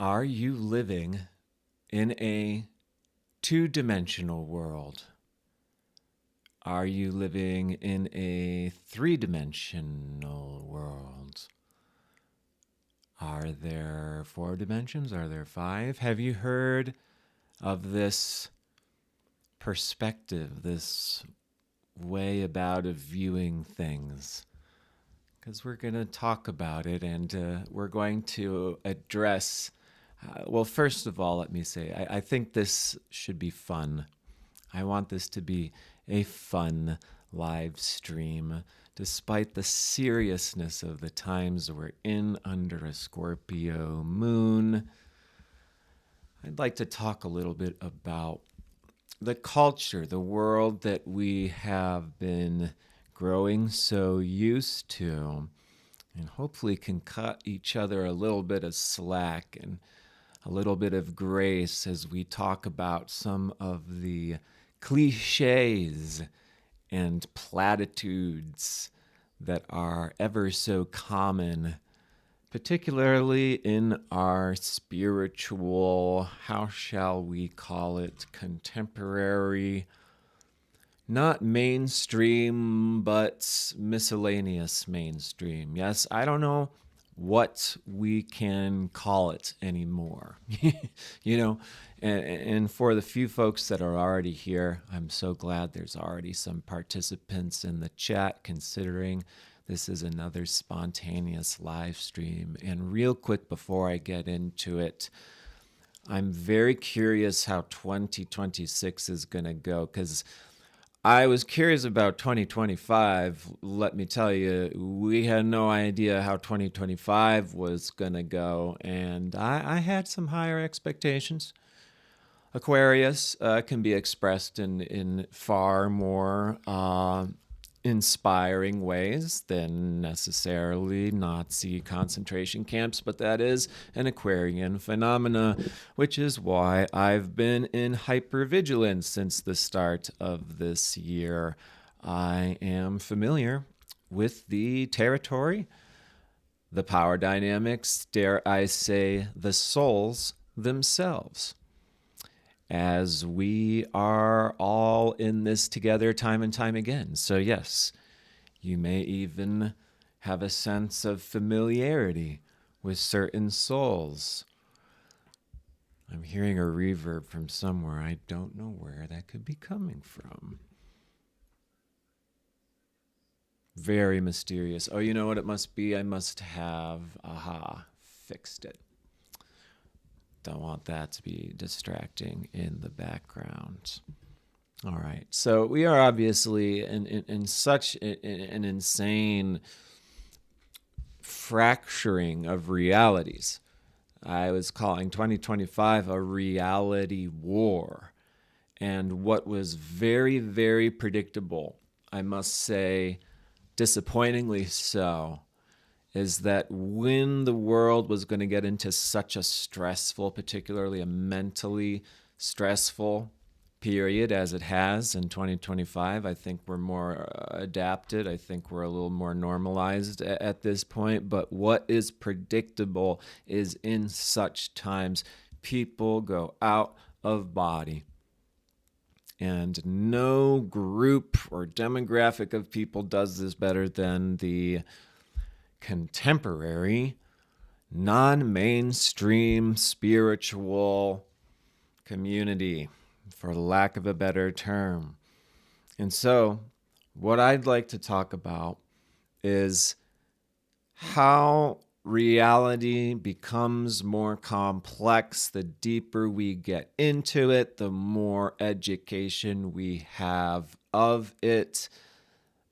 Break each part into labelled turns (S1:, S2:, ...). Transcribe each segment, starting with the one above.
S1: Are you living in a two-dimensional world? Are you living in a three-dimensional world? Are there four dimensions? Are there five? Have you heard of this perspective, this way about of viewing things? Because we're going to talk about it, and we're going to address well, first of all, let me say, I think this should be fun. I want this to be a fun live stream, despite the seriousness of the times we're in under a Scorpio moon. I'd like to talk a little bit about the culture, the world that we have been growing so used to, and hopefully can cut each other a little bit of slack and a little bit of grace as we talk about some of the cliches and platitudes that are ever so common, particularly in our spiritual, how shall we call it, contemporary, not mainstream, but miscellaneous mainstream. Yes, I don't know what we can call it anymore. And for the few folks that are already here, I'm so glad there's already some participants in the chat, considering this is another spontaneous live stream. And real quick before I get into it, I'm very curious how 2026 is going to go, because I was curious about 2025. Let me tell you, we had no idea how 2025 was going to go, and I had some higher expectations. Aquarius can be expressed in far more inspiring ways than necessarily Nazi concentration camps, but that is an Aquarian phenomena, which is why I've been in hypervigilance since the start of this year. I am familiar with the territory, the power dynamics, dare I say, the souls themselves, as we are all in this together time and time again. So yes, you may even have a sense of familiarity with certain souls. I'm hearing a reverb from somewhere. I don't know where that could be coming from. Very mysterious. Oh, you know what it must be? I must have, fixed it. Don't want that to be distracting in the background. All right. So we are obviously in such an insane fracturing of realities. I was calling 2025 a reality war. And what was very, very predictable, I must say, disappointingly so, is that when the world was going to get into such a stressful, particularly a mentally stressful period as it has in 2025, I think we're more adapted. I think we're a little more normalized at this point. But what is predictable is in such times, people go out of body. And no group or demographic of people does this better than the contemporary, non-mainstream spiritual community, for lack of a better term. And so, what I'd like to talk about is how reality becomes more complex the deeper we get into it, the more education we have of it.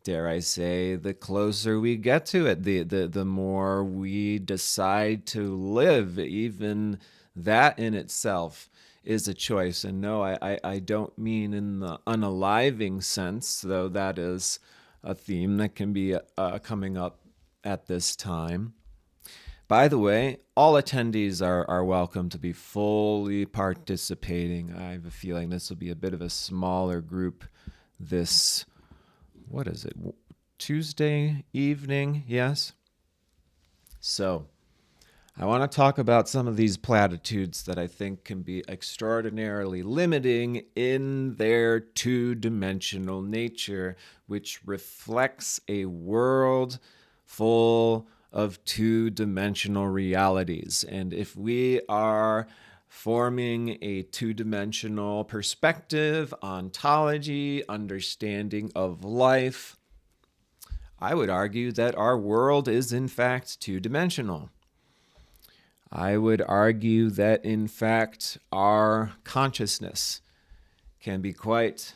S1: Dare I say, the closer we get to it, the more we decide to live. Even that in itself is a choice. And no, I don't mean in the unaliving sense, though that is a theme that can be coming up at this time. By the way, all attendees are welcome to be fully participating. I have a feeling this will be a bit of a smaller group this, what is it, Tuesday evening? Yes. So I want to talk about some of these platitudes that I think can be extraordinarily limiting in their two-dimensional nature, which reflects a world full of two-dimensional realities. And if we are forming a two-dimensional perspective, ontology, understanding of life, I would argue that our world is in fact two-dimensional. I would argue that, in fact, our consciousness can be quite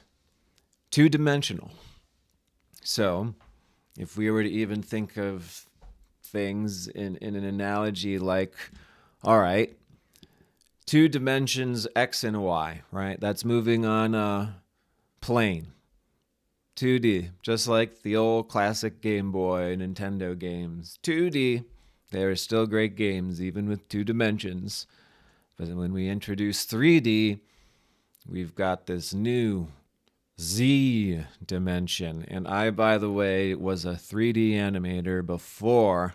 S1: two-dimensional. So, if we were to even think of things in an analogy like, all right, two dimensions, X and Y, right? That's moving on a plane. 2D, just like the old classic Game Boy, Nintendo games. 2D. They are still great games, even with two dimensions. But when we introduce 3D, we've got this new Z dimension. And I, by the way, was a 3D animator before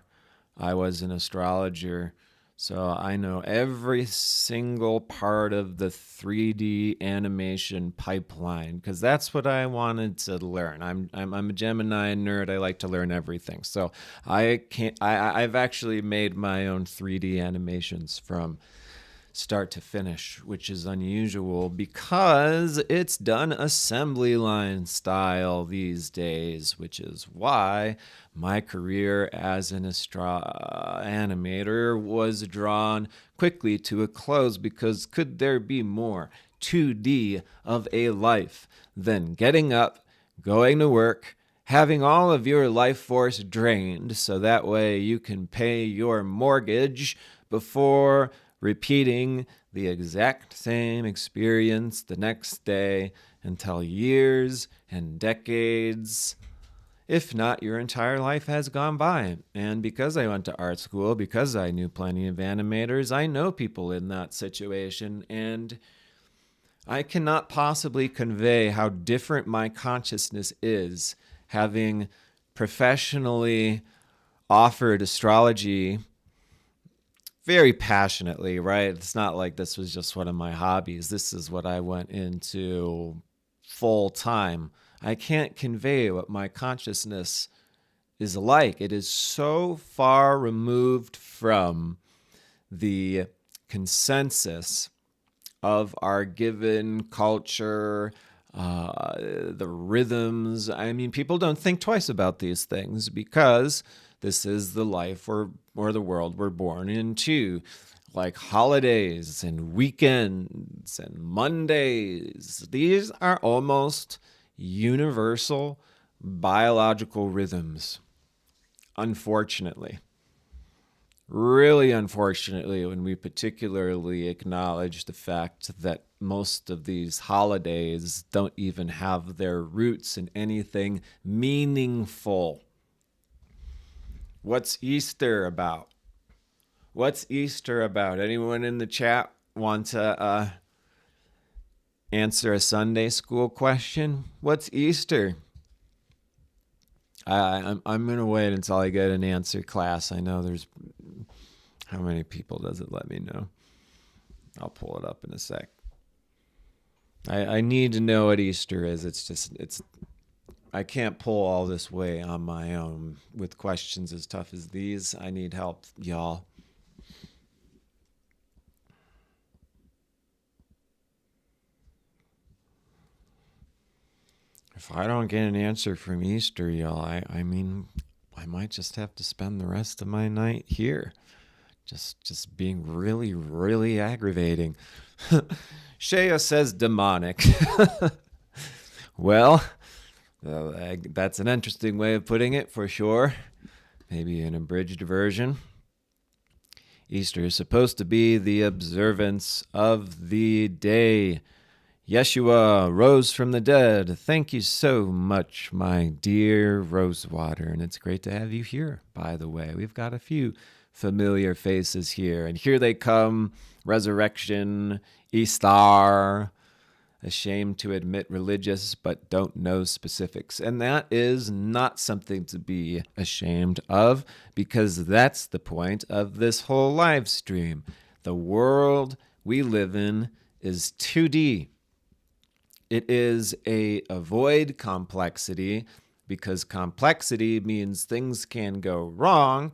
S1: I was an astrologer. So I know every single part of the 3D animation pipeline because that's what I wanted to learn. I'm a Gemini nerd. I like to learn everything. So I've actually made my own 3D animations from start to finish, which is unusual because it's done assembly line style these days, which is why my career as an animator was drawn quickly to a close, because could there be more 2D of a life than getting up, going to work, having all of your life force drained so that way you can pay your mortgage before repeating the exact same experience the next day until years and decades, if not your entire life, has gone by. And because I went to art school, because I knew plenty of animators, I know people in that situation, and I cannot possibly convey how different my consciousness is having professionally offered astrology very passionately, right? It's not like this was just one of my hobbies. This is what I went into full time. I can't convey what my consciousness is like. It is so far removed from the consensus of our given culture, the rhythms. I mean, people don't think twice about these things because this is the life or the world we're born into. Like holidays and weekends and Mondays. These are almost universal biological rhythms, unfortunately. Really unfortunately, when we particularly acknowledge the fact that most of these holidays don't even have their roots in anything meaningful. What's Easter about? What's Easter about? Anyone in the chat want to answer a Sunday school question? What's Easter? I'm going to wait until I get an answer class. I know there's... How many people does it let me know? I'll pull it up in a sec. I need to know what Easter is. It's I can't pull all this way on my own with questions as tough as these. I need help, y'all. If I don't get an answer from Easter, y'all, I mean, I might just have to spend the rest of my night here. Just being really, really aggravating. Shea says demonic. Well, that's an interesting way of putting it, for sure. Maybe an abridged version. Easter is supposed to be the observance of the day Yeshua rose from the dead. Thank you so much, my dear Rosewater. And it's great to have you here, by the way. We've got a few familiar faces here. And here they come. Resurrection, Easter. ashamed to admit religious but don't know specifics. And that is not something to be ashamed of, because that's the point of this whole live stream. The world we live in is 2D. It is a avoid complexity, because complexity means things can go wrong.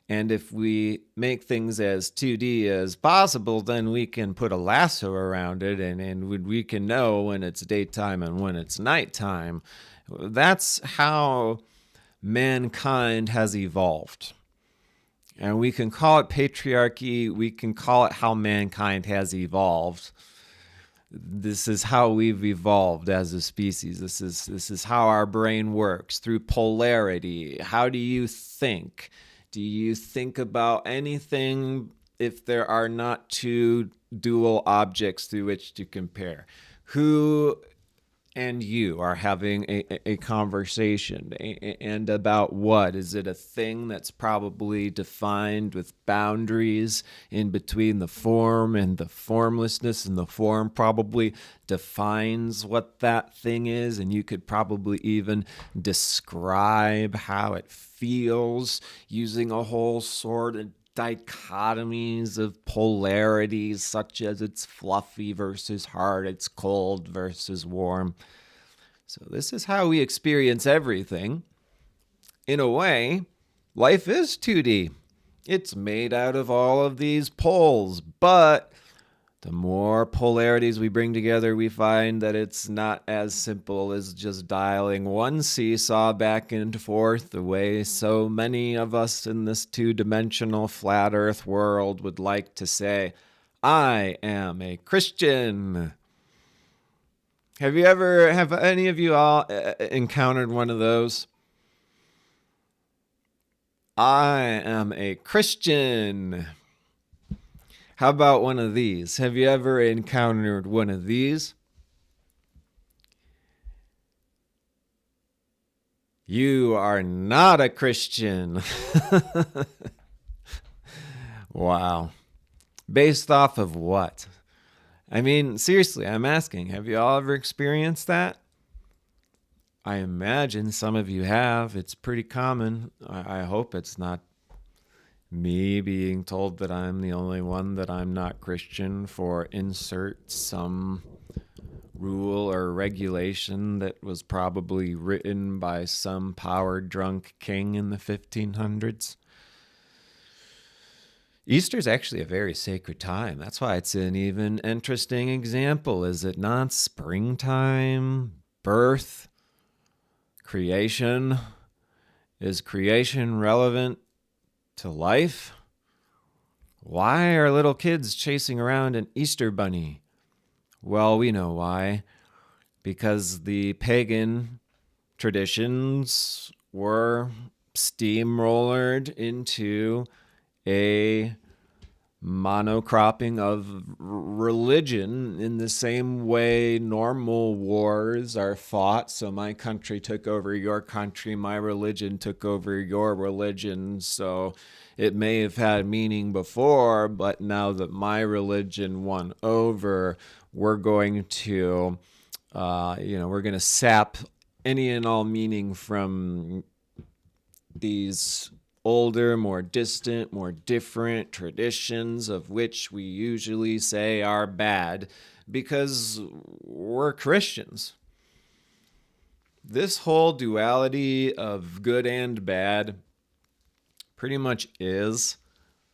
S1: And if we make things as 2D as possible, then we can put a lasso around it, and we can know when it's daytime and when it's nighttime. That's how mankind has evolved. And we can call it patriarchy. We can call it how mankind has evolved. This is how we've evolved as a species. This is how our brain works, through polarity. How do you think? Do you think about anything if there are not two dual objects through which to compare? Who and you are having a conversation, and about what? Is it a thing that's probably defined with boundaries in between the form and the formlessness, and the form probably defines what that thing is, and you could probably even describe how it feels using a whole sort of dichotomies of polarities, such as it's fluffy versus hard, it's cold versus warm. So this is how we experience everything. In a way, life is 2D. It's made out of all of these poles, but the more polarities we bring together, we find that it's not as simple as just dialing one seesaw back and forth the way so many of us in this two-dimensional flat earth world would like to say, I am a Christian. Have any of you all encountered one of those? I am a Christian. How about one of these? Have you ever encountered one of these? You are not a Christian. Wow. Based off of what? I mean, seriously, I'm asking, have you all ever experienced that? I imagine some of you have. It's pretty common. I hope it's not me being told that I'm the only one that I'm not Christian for insert some rule or regulation that was probably written by some power-drunk king in the 1500s. Easter's actually a very sacred time. That's why it's an even interesting example, is it not? Springtime, birth, creation. Is creation relevant to life? Why are little kids chasing around an Easter bunny? Well, we know why. Because the pagan traditions were steamrollered into a monocropping of religion in the same way normal wars are fought. So my country took over your country, my religion took over your religion. So it may have had meaning before, but now that my religion won over, we're going to, we're going to sap any and all meaning from these older, more distant, more different traditions, of which we usually say are bad because we're Christians. This whole duality of good and bad pretty much is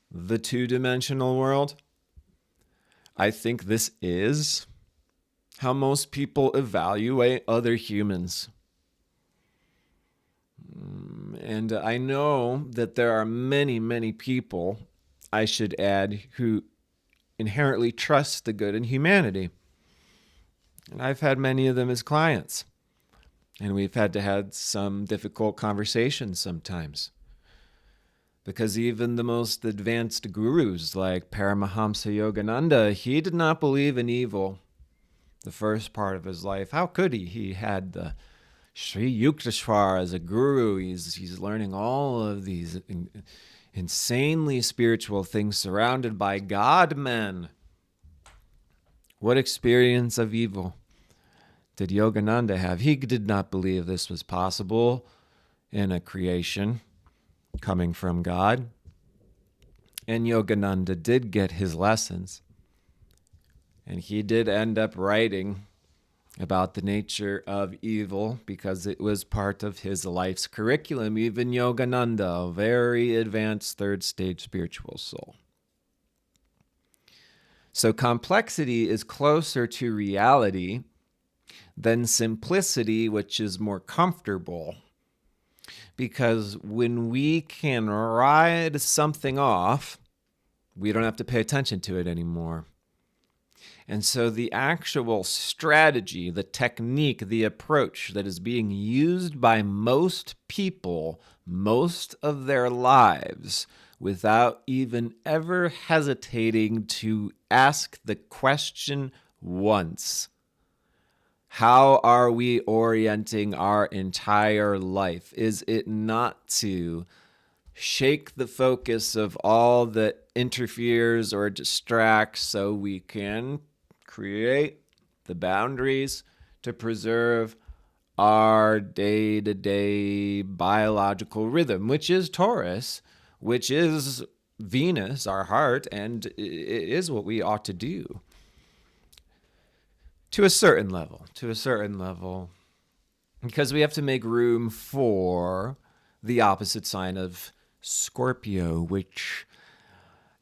S1: the two-dimensional world. I think this is how most people evaluate other humans. And I know that there are many, many people, I should add, who inherently trust the good in humanity. And I've had many of them as clients. And we've had to have some difficult conversations sometimes. Because even the most advanced gurus like Paramahamsa Yogananda, he did not believe in evil the first part of his life. How could he? He had the Sri Yukteswar as a guru. He's learning all of these insanely spiritual things surrounded by God men. What experience of evil? did Yogananda have? He did not believe this was possible in a creation coming from God. And Yogananda did get his lessons. And he did end up writing about the nature of evil because it was part of his life's curriculum. Even Yogananda, a very advanced third stage spiritual soul. So complexity is closer to reality than simplicity, which is more comfortable. Because when we can ride something off, we don't have to pay attention to it anymore. And so the actual strategy, the technique, the approach that is being used by most people most of their lives without even ever hesitating to ask the question once, how are we orienting our entire life? Is it not to shake the focus of all that interferes or distracts so we can create the boundaries to preserve our day-to-day biological rhythm, which is Taurus, which is Venus, our heart, and it is what we ought to do. To a certain level, because we have to make room for the opposite sign of Scorpio, which,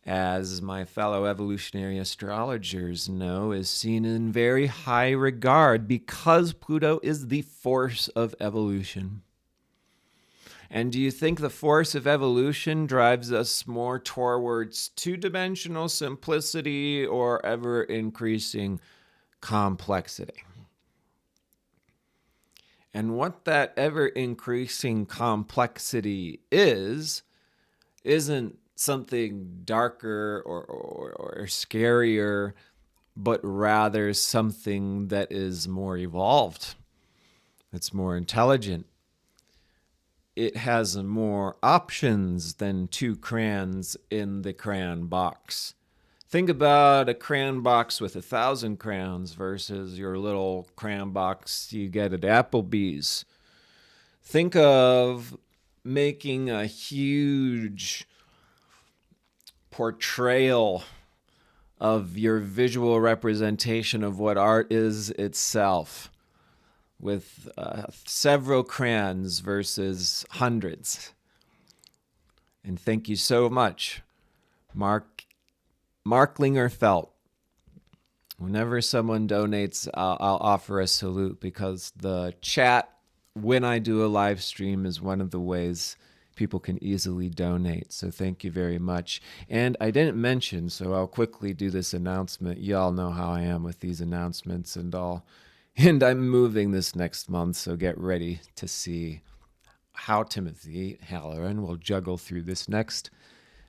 S1: as my fellow evolutionary astrologers know, is seen in very high regard because Pluto is the force of evolution. And do you think the force of evolution drives us more towards two-dimensional simplicity or ever-increasing complexity? And what that ever-increasing complexity isn't something darker or scarier, but rather something that is more evolved. It's more intelligent. It has more options than two crayons in the crayon box. Think about a crayon box with 1,000 crayons versus your little crayon box you get at Applebee's. Think of making a huge portrayal of your visual representation of what art is itself with several crayons versus hundreds. And thank you so much, Mark Lingerfelt. Whenever someone donates, I'll offer a salute because the chat when I do a live stream is one of the ways people can easily donate. So thank you very much. And I didn't mention, so I'll quickly do this announcement. Y'all know how I am with these announcements and all. And I'm moving this next month, so get ready to see how Timothy Halloran will juggle through this next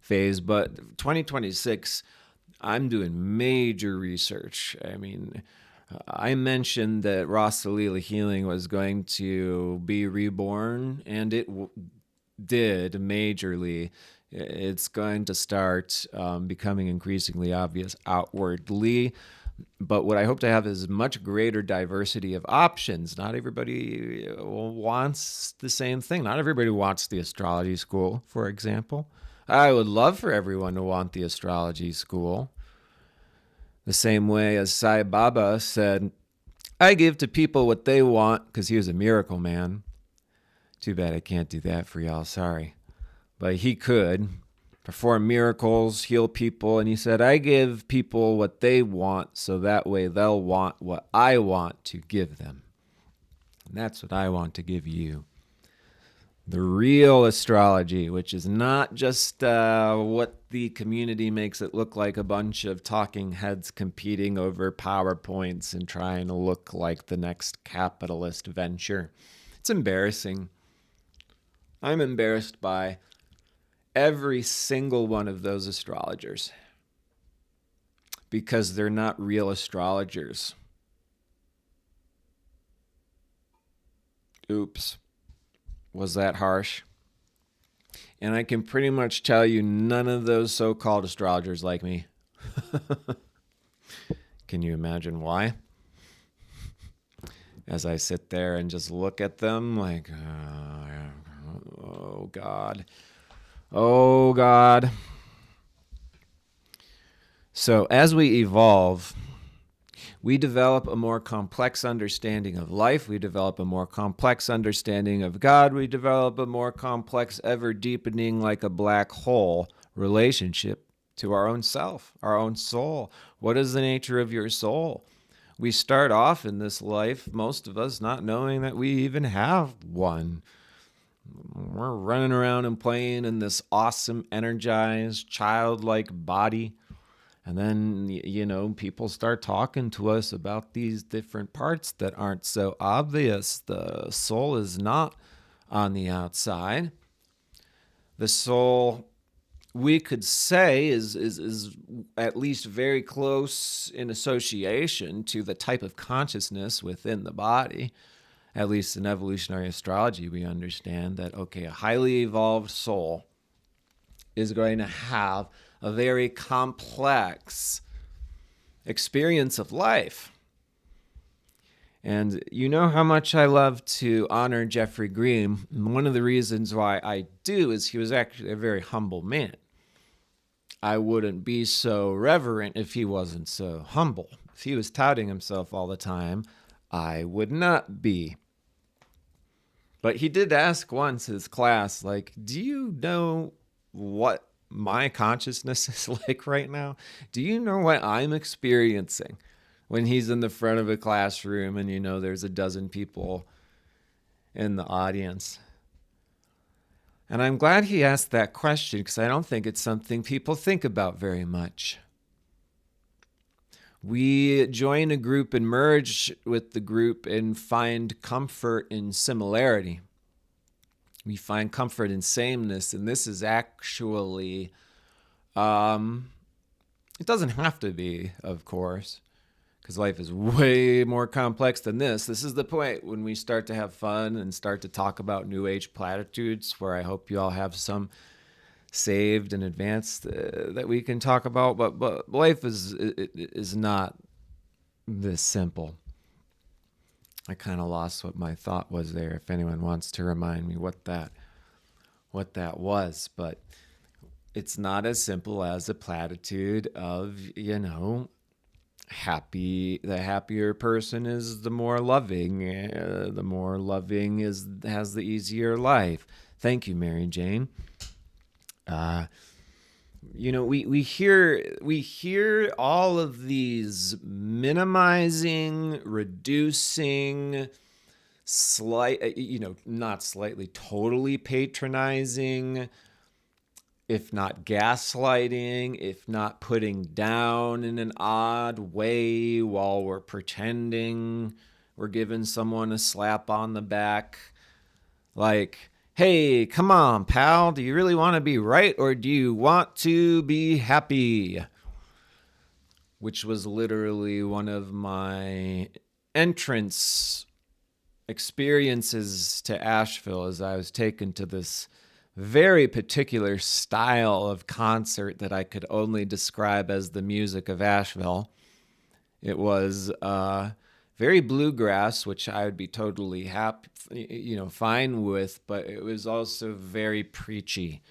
S1: phase. But 2026, I'm doing major research. I mean, I mentioned that Rasa Lila Healing was going to be reborn, and it did majorly. It's going to start becoming increasingly obvious outwardly. But what I hope to have is much greater diversity of options. Not everybody wants the same thing. Not everybody wants the astrology school, for example. I would love for everyone to want the astrology school. The same way as Sai Baba said, I give to people what they want because he was a miracle man. Too bad I can't do that for y'all, sorry. But he could perform miracles, heal people, and he said, I give people what they want so that way they'll want what I want to give them. And that's what I want to give you. The real astrology, which is not just what the community makes it look like, a bunch of talking heads competing over PowerPoints and trying to look like the next capitalist venture. It's embarrassing. I'm embarrassed by every single one of those astrologers because they're not real astrologers. Oops. Was that harsh? And I can pretty much tell you none of those so-called astrologers like me. Can you imagine why? as I sit there and just look at them like, oh God, oh God. So as we evolve, we develop a more complex understanding of life. We develop a more complex understanding of God. We develop a more complex, ever deepening, like a black hole relationship to our own self, our own soul. What is the nature of your soul? We start off in this life, most of us, not knowing that we even have one. We're running around and playing in this awesome, energized, childlike body. And then, people start talking to us about these different parts that aren't so obvious. The soul is not on the outside. The soul, we could say, is at least very close in association to the type of consciousness within the body. At least in evolutionary astrology, we understand that, okay, a highly evolved soul is going to have a very complex experience of life. And you know how much I love to honor Jeffrey Green. And one of the reasons why I do is he was actually a very humble man. I wouldn't be so reverent if he wasn't so humble. If he was touting himself all the time, I would not be. But he did ask once his class, like, do you know what my consciousness is like right now? Do you know what I'm experiencing? When he's in the front of a classroom and, there's a dozen people in the audience. And I'm glad he asked that question because I don't think it's something people think about very much. We join a group and merge with the group and find comfort in similarity. We find comfort in sameness, and this is actually, it doesn't have to be, of course, because life is way more complex than this. This is the point when we start to have fun and start to talk about New Age platitudes, where I hope you all have some saved and advanced that we can talk about. But life is not this simple. I kind of lost what my thought was there. If anyone wants to remind me what that was, but it's not as simple as a platitude of, happy. The happier person is the more loving. The more loving has the easier life. Thank you, Mary Jane. We hear all of these minimizing, reducing, not slightly, totally patronizing, if not gaslighting, if not putting down in an odd way while we're pretending we're giving someone a slap on the back. Like, hey, come on, pal. Do you really want to be right or do you want to be happy? Which was literally one of my entrance experiences to Asheville, as I was taken to this very particular style of concert that I could only describe as the music of Asheville. It was very bluegrass, which I would be totally happy, fine with, but it was also very preachy,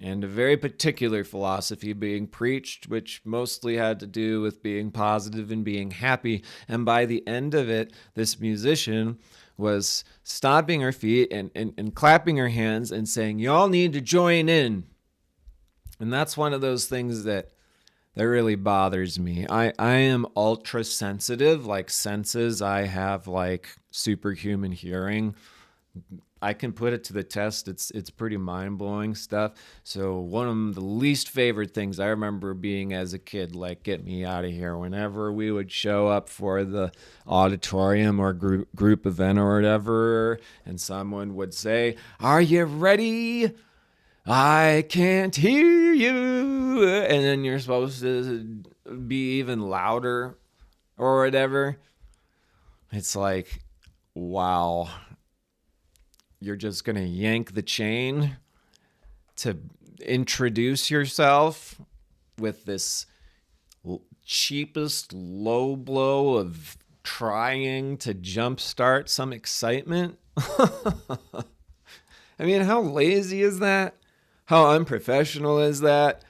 S1: and a very particular philosophy being preached, which mostly had to do with being positive and being happy. And by the end of it, this musician was stomping her feet and clapping her hands and saying, y'all need to join in. And that's one of those things that really bothers me. I am ultra sensitive, like senses. I have like superhuman hearing. I can put it to the test. It's pretty mind-blowing stuff. So one of the least favorite things I remember being as a kid, like, get me out of here. Whenever we would show up for the auditorium or group event or whatever, and someone would say, "Are you ready? I can't hear you." And then you're supposed to be even louder or whatever. It's like, wow. You're just going to yank the chain to introduce yourself with this cheapest low blow of trying to jumpstart some excitement. I mean, how lazy is that? How unprofessional is that?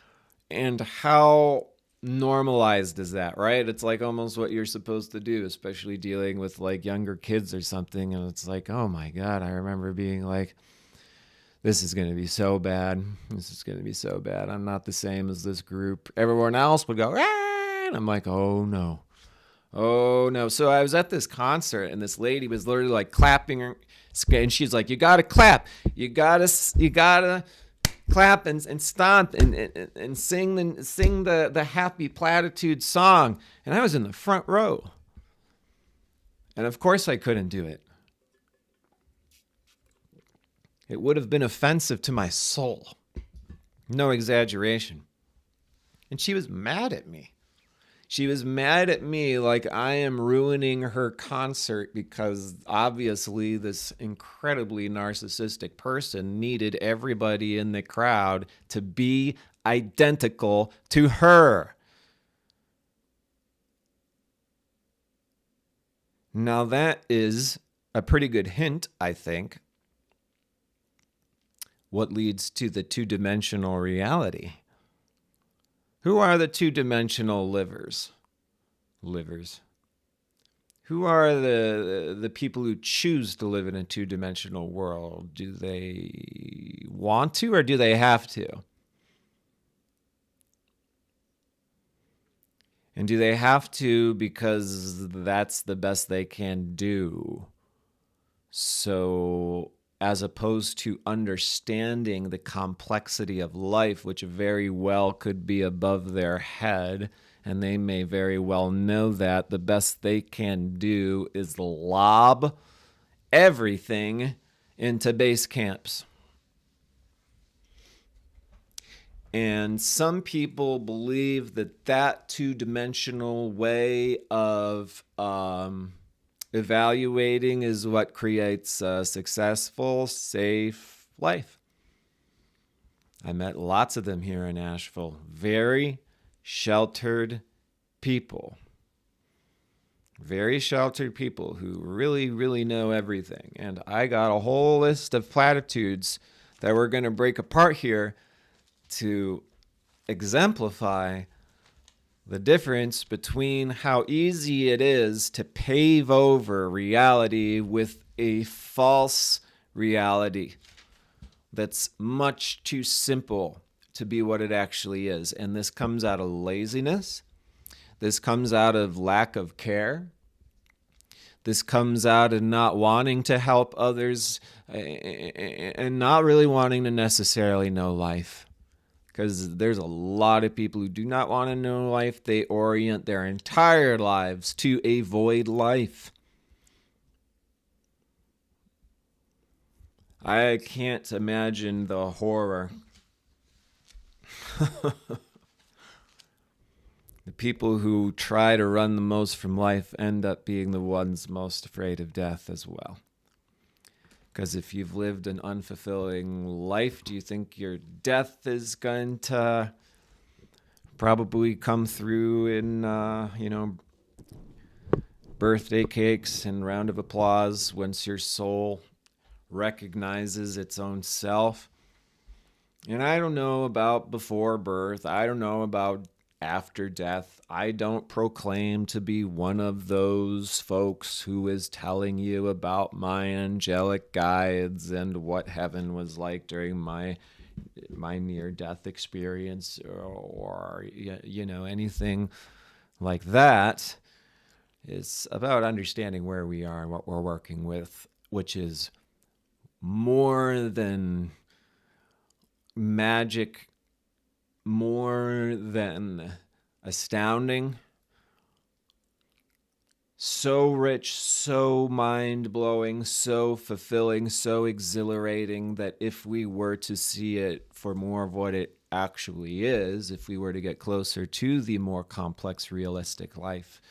S1: And how normalized is that, right? It's like almost what you're supposed to do, especially dealing with like younger kids or something. And it's like, oh my God, I remember being like, this is going to be so bad. This is going to be so bad. I'm not the same as this group. Everyone else would go, ah! And I'm like, oh no. Oh no. So I was at this concert and this lady was literally like clapping her, and she's like, you got to clap. You got to clap and stomp and sing the happy Platitudes song. And I was in the front row. And of course I couldn't do it. It would have been offensive to my soul. No exaggeration. And she was mad at me. She was mad at me like I am ruining her concert because obviously this incredibly narcissistic person needed everybody in the crowd to be identical to her. Now that is a pretty good hint, I think, what leads to the two-dimensional reality. Who are the two-dimensional livers? Who are the people who choose to live in a two-dimensional world? Do they want to or do they have to? And do they have to because that's the best they can do? So as opposed to understanding the complexity of life, which very well could be above their head, and they may very well know that the best they can do is lob everything into base camps. And some people believe that that two-dimensional way of evaluating is what creates a successful, safe life. I met lots of them here in Asheville. Very sheltered people. Very sheltered people who really, really know everything. And I got a whole list of platitudes that we're going to break apart here to exemplify the difference between how easy it is to pave over reality with a false reality that's much too simple to be what it actually is. And this comes out of laziness. This comes out of lack of care. This comes out of not wanting to help others and not really wanting to necessarily know life. Because there's a lot of people who do not want to know life. They orient their entire lives to avoid life. I can't imagine the horror. The people who try to run the most from life end up being the ones most afraid of death as well. Because if you've lived an unfulfilling life, do you think your death is going to probably come through in, birthday cakes and round of applause once your soul recognizes its own self? And I don't know about before birth. I don't know about after death. I don't proclaim to be one of those folks who is telling you about my angelic guides and what heaven was like during my near-death experience or anything like that. It's about understanding where we are and what we're working with, which is more than magic, more than astounding, so rich, so mind-blowing, so fulfilling, so exhilarating that if we were to see it for more of what it actually is, if we were to get closer to the more complex, realistic life,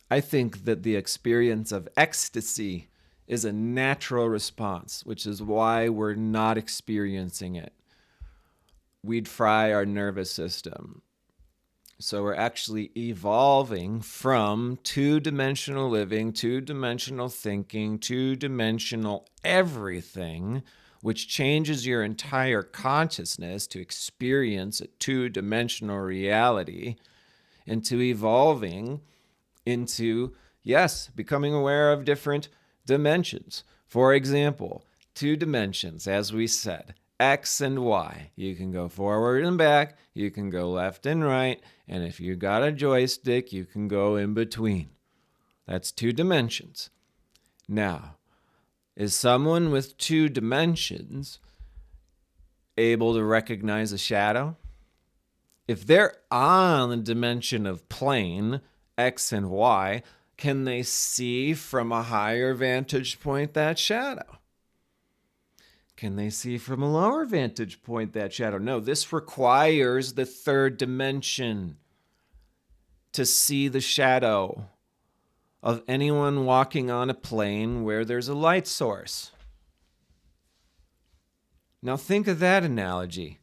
S1: I think that the experience of ecstasy is a natural response, which is why we're not experiencing it. We'd fry our nervous system. So we're actually evolving from two-dimensional living, two-dimensional thinking, two-dimensional everything, which changes your entire consciousness to experience a two-dimensional reality, into evolving into, yes, becoming aware of different dimensions. For example, two dimensions, as we said, X and Y. You can go forward and back, you can go left and right, and if you got a joystick, you can go in between. That's two dimensions. Now, is someone with two dimensions able to recognize a shadow? If they're on the dimension of plane, X and Y, can they see from a higher vantage point that shadow? Can they see from a lower vantage point that shadow? No, this requires the third dimension to see the shadow of anyone walking on a plane where there's a light source. Now think of that analogy.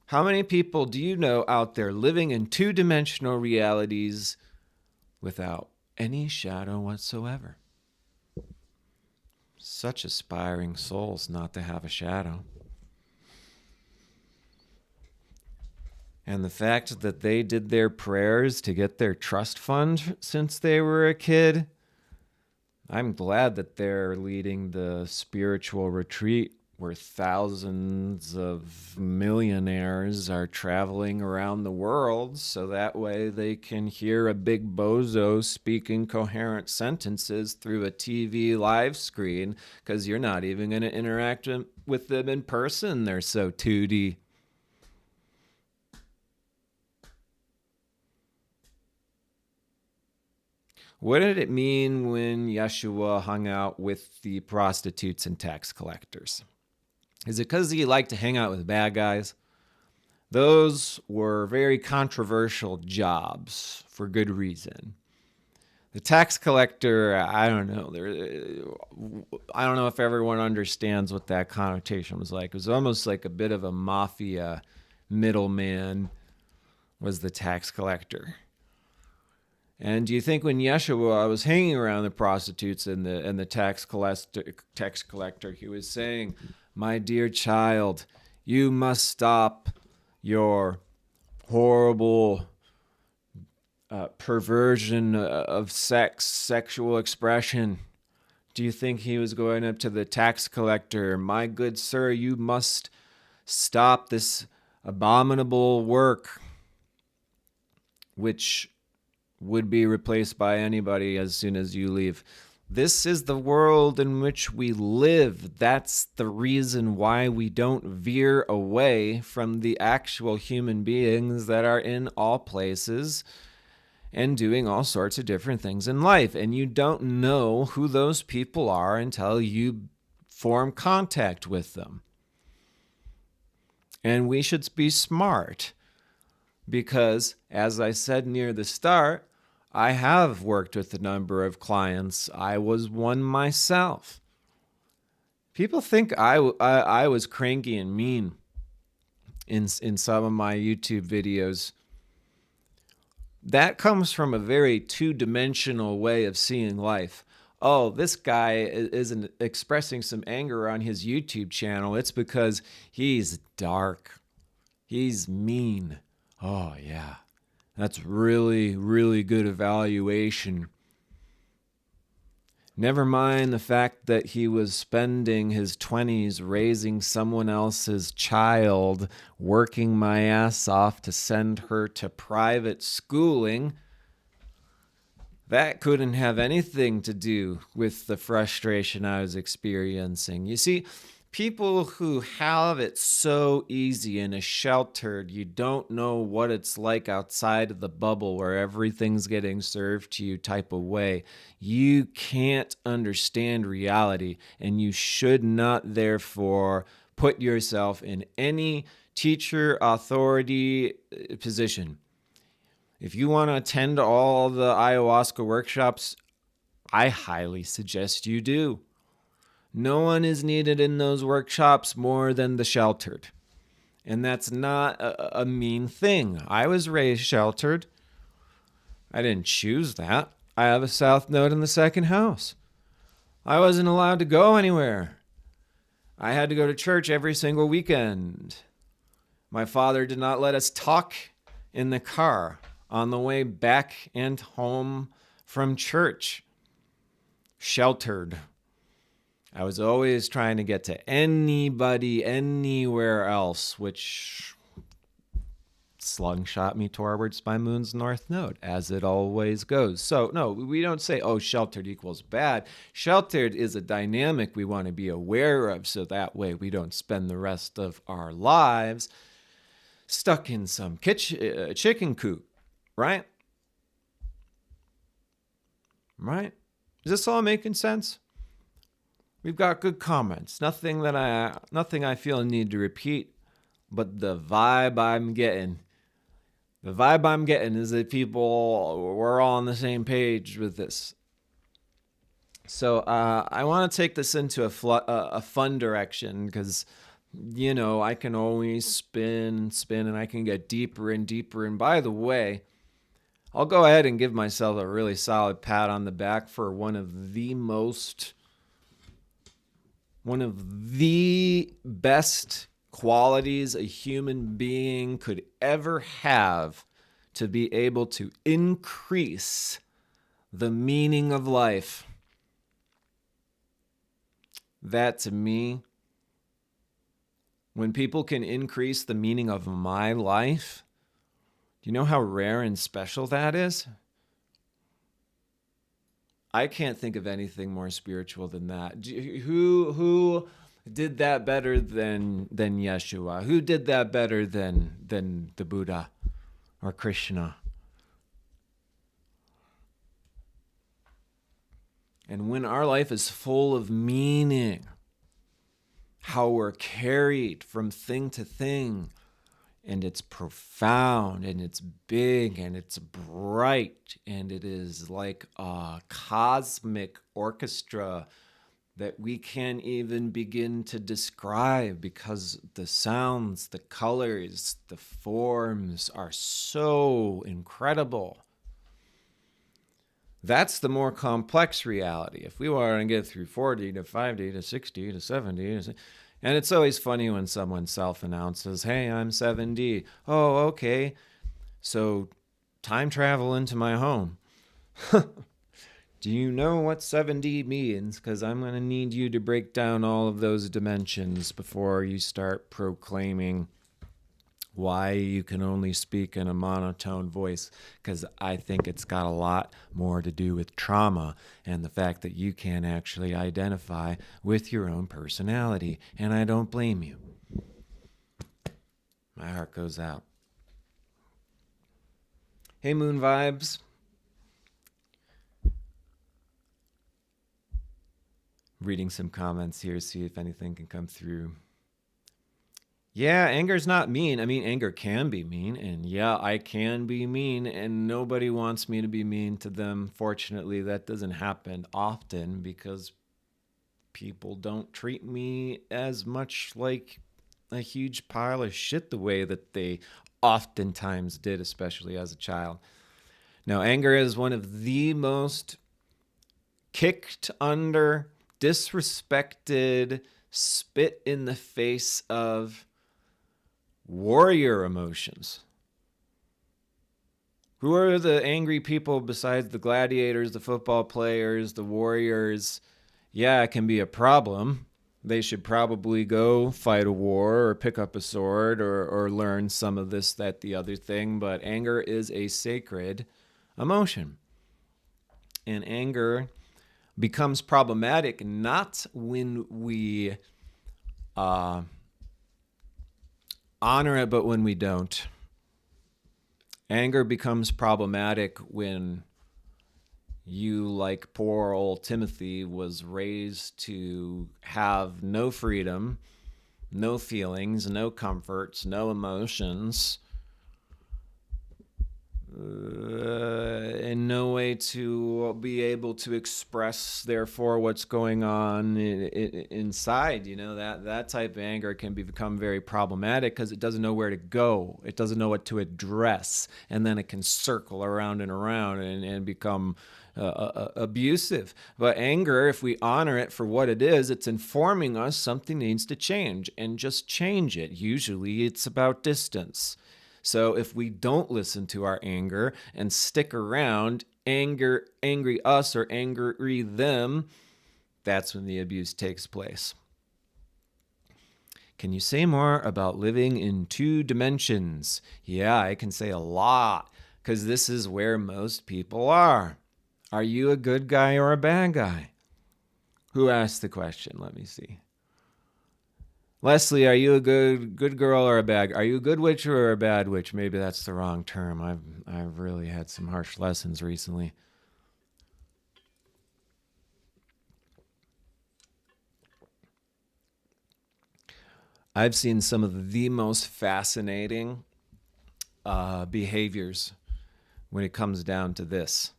S1: How many people do you know out there living in two-dimensional realities without any shadow whatsoever? Such aspiring souls not to have a shadow. And the fact that they did their prayers to get their trust fund since they were a kid, I'm glad that they're leading the spiritual retreat where thousands of millionaires are traveling around the world so that way they can hear a big bozo speaking coherent sentences through a TV live screen, because you're not even going to interact with them in person. They're so 2D. What did it mean when Yeshua hung out with the prostitutes and tax collectors? Is it because he liked to hang out with bad guys? Those were very controversial jobs for good reason. The tax collector, I don't know. I don't know if everyone understands what that connotation was like. It was almost like a bit of a mafia middleman was the tax collector. And do you think when Yeshua was hanging around the prostitutes and the tax collector, he was saying, "My dear child, you must stop your horrible perversion of sexual expression"? Do you think he was going up to the tax collector, "My good sir, you must stop this abominable work," which would be replaced by anybody as soon as you leave? This is the world in which we live. That's the reason why we don't veer away from the actual human beings that are in all places and doing all sorts of different things in life. And you don't know who those people are until you form contact with them. And we should be smart because, as I said near the start, I have worked with a number of clients. I was one myself. People think I was cranky and mean in some of my YouTube videos. That comes from a very two-dimensional way of seeing life. Oh, this guy isn't expressing some anger on his YouTube channel. It's because he's dark. He's mean. Oh, yeah. That's really, really good evaluation. Never mind the fact that he was spending his 20s raising someone else's child, working my ass off to send her to private schooling. That couldn't have anything to do with the frustration I was experiencing. You see, people who have it so easy in a sheltered, you don't know what it's like outside of the bubble where everything's getting served to you type of way, you can't understand reality, and you should not therefore put yourself in any teacher authority position. If you want to attend all the ayahuasca workshops, I highly suggest you do. No one is needed in those workshops more than the sheltered. And that's not a mean thing. I was raised sheltered. I didn't choose that. I have a south node in the second house. I wasn't allowed to go anywhere. I had to go to church every single weekend. My father did not let us talk in the car on the way back and home from church. Sheltered. I was always trying to get to anybody, anywhere else, which slingshot me towards my moon's north node, as it always goes. So, no, we don't say, oh, sheltered equals bad. Sheltered is a dynamic we want to be aware of, so that way we don't spend the rest of our lives stuck in some chicken coop, right? Right? Is this all making sense? We've got good comments. Nothing I feel a need to repeat, but the vibe I'm getting is that we're all on the same page with this. So I want to take this into a fun direction because, I can always spin, and I can get deeper and deeper. And by the way, I'll go ahead and give myself a really solid pat on the back for one of the best qualities a human being could ever have, to be able to increase the meaning of life. That, to me, when people can increase the meaning of my life, do you know how rare and special that is? I can't think of anything more spiritual than that. Who did that better than Yeshua? Who did that better than the Buddha or Krishna? And when our life is full of meaning, how we're carried from thing to thing, and it's profound, and it's big, and it's bright, and it is like a cosmic orchestra that we can't even begin to describe, because the sounds, the colors, the forms are so incredible. That's the more complex reality. If we want to get through 40 to 50 to 60 to 70, and it's always funny when someone self-announces, hey, I'm 7D. Oh, okay. So time travel into my home. Do you know what 7D means? Because I'm going to need you to break down all of those dimensions before you start proclaiming why you can only speak in a monotone voice, because I think it's got a lot more to do with trauma and the fact that you can't actually identify with your own personality, and I don't blame you. My heart goes out. Hey, Moon Vibes. Reading some comments here, see if anything can come through. Yeah, anger's not mean. I mean, anger can be mean, and yeah, I can be mean, and nobody wants me to be mean to them. Fortunately, that doesn't happen often because people don't treat me as much like a huge pile of shit the way that they oftentimes did, especially as a child. Now, anger is one of the most kicked under, disrespected, spit in the face of warrior emotions. Who are the angry people besides the gladiators, the football players, the warriors? Yeah, it can be a problem. They should probably go fight a war or pick up a sword or learn some of this, that, the other thing. But anger is a sacred emotion. And anger becomes problematic not when we honor it, but when we don't. Anger becomes problematic when you, like poor old Timothy, was raised to have no freedom, no feelings, no comforts, no emotions, in no way to be able to express, therefore, what's going on inside. That type of anger can become very problematic because it doesn't know where to go. It doesn't know what to address. And then it can circle around and around and become abusive. But anger, if we honor it for what it is, it's informing us something needs to change, and just change it. Usually it's about distance. So if we don't listen to our anger and stick around, angry us or angry them, that's when the abuse takes place. Can you say more about living in 2 dimensions? Yeah, I can say a lot, because this is where most people are. Are you a good guy or a bad guy? Who asked the question? Let me see. Leslie, are you a good girl or a bad? Are you a good witch or a bad witch? Maybe that's the wrong term. I've really had some harsh lessons recently. I've seen some of the most fascinating behaviors when it comes down to this.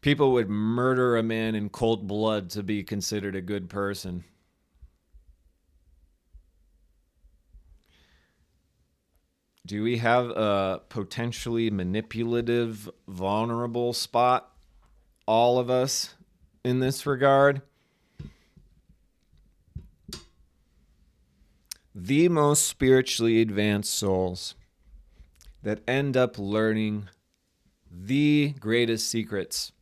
S1: People would murder a man in cold blood to be considered a good person. Do we have a potentially manipulative, vulnerable spot, all of us, in this regard? The most spiritually advanced souls that end up learning the greatest secrets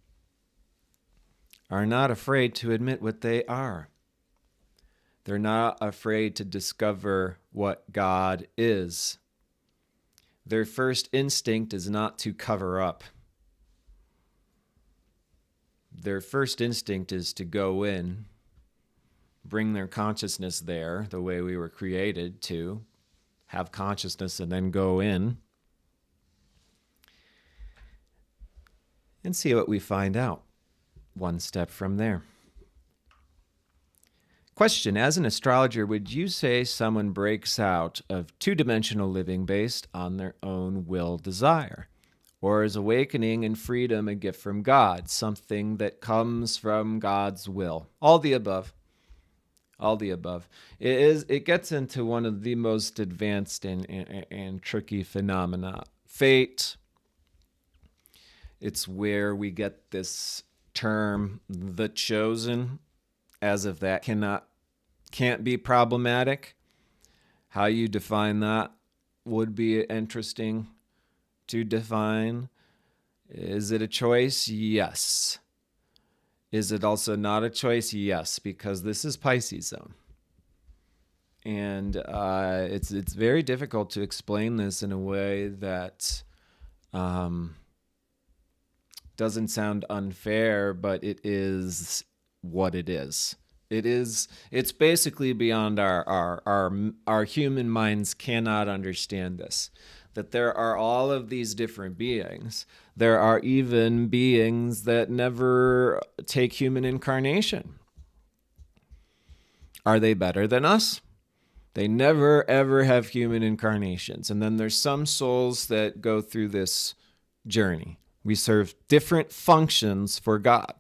S1: are not afraid to admit what they are. They're not afraid to discover what God is. Their first instinct is not to cover up. Their first instinct is to go in, bring their consciousness there the way we were created to, have consciousness and then go in, and see what we find out. One step from there. Question: as an astrologer, would you say someone breaks out of 2-dimensional living based on their own will desire? Or is awakening and freedom a gift from God, something that comes from God's will? All the above. All the above. It gets into one of the most advanced and tricky phenomena. Fate. It's where we get this term, the chosen, as if that can't be problematic. How you define that would be interesting to define. Is it a choice? Yes. Is it also not a choice? Yes, because this is Pisces zone. And it's very difficult to explain this in a way that doesn't sound unfair, but it is what it is. It's basically beyond our human minds cannot understand this. That there are all of these different beings. There are even beings that never take human incarnation. Are they better than us? They never ever have human incarnations. And then there's some souls that go through this journey. We serve different functions for God.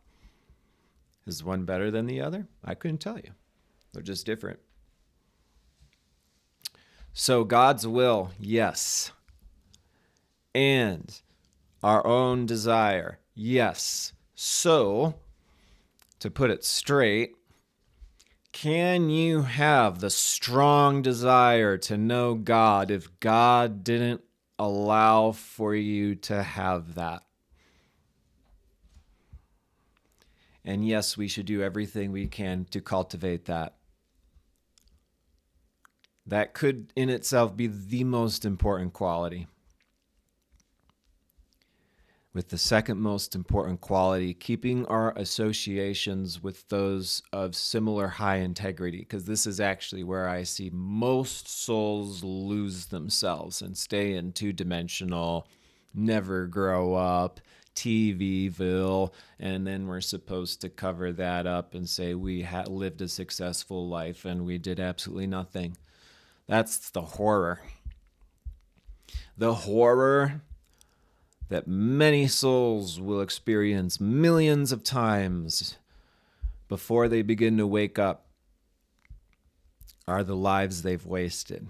S1: Is one better than the other? I couldn't tell you. They're just different. So God's will, yes. And our own desire, yes. So, to put it straight, can you have the strong desire to know God if God didn't allow for you to have that? And yes, we should do everything we can to cultivate that. That could in itself be the most important quality. With the second most important quality, keeping our associations with those of similar high integrity, because this is actually where I see most souls lose themselves and stay in 2-dimensional, never grow up, TVville, and then we're supposed to cover that up and say we lived a successful life and we did absolutely nothing. That's the horror. The horror that many souls will experience millions of times before they begin to wake up are the lives they've wasted.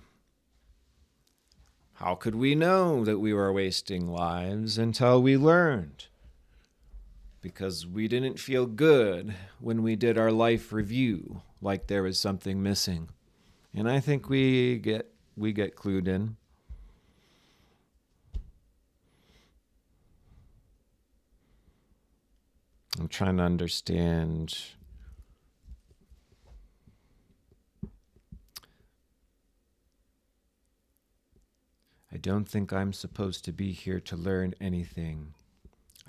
S1: How could we know that we were wasting lives until we learned? Because we didn't feel good when we did our life review, like there was something missing. And I think we get clued in. I'm trying to understand. I don't think I'm supposed to be here to learn anything.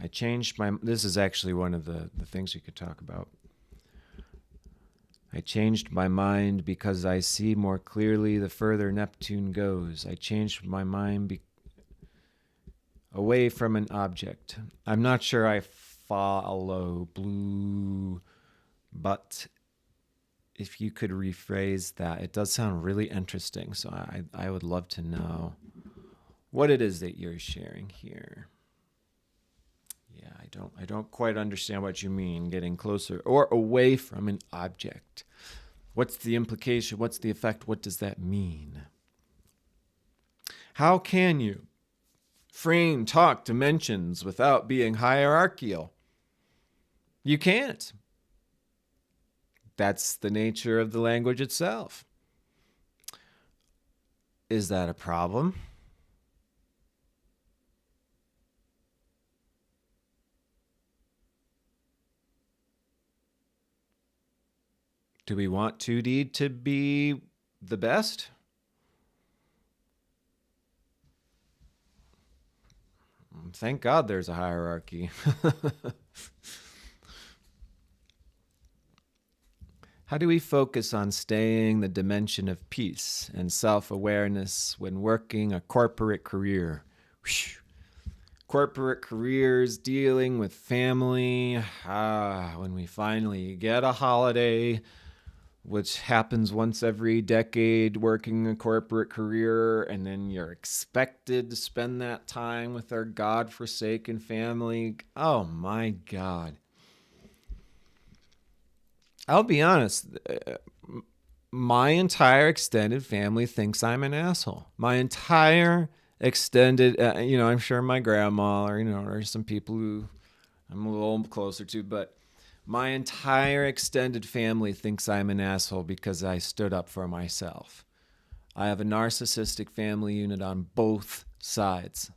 S1: I changed my... This is actually one of the things we could talk about. I changed my mind because I see more clearly the further Neptune goes. I changed my mind away from an object. I'm not sure I follow blue, but if you could rephrase that, it does sound really interesting. So I would love to know what it is that you're sharing here. Yeah, I don't quite understand what you mean, getting closer or away from an object. What's the implication? What's the effect? What does that mean? How can you frame, talk dimensions without being hierarchical? You can't. That's the nature of the language itself. Is that a problem? Do we want 2D to be the best? Thank God there's a hierarchy. How do we focus on staying the dimension of peace and self-awareness when working a corporate career? Whew. Corporate careers, dealing with family. When we finally get a holiday, which happens once every decade, working a corporate career, and then you're expected to spend that time with our God-forsaken family. Oh my God. I'll be honest, my entire extended family thinks I'm an asshole. My entire extended, I'm sure my grandma or some people who I'm a little closer to, but my entire extended family thinks I'm an asshole because I stood up for myself. I have a narcissistic family unit on both sides.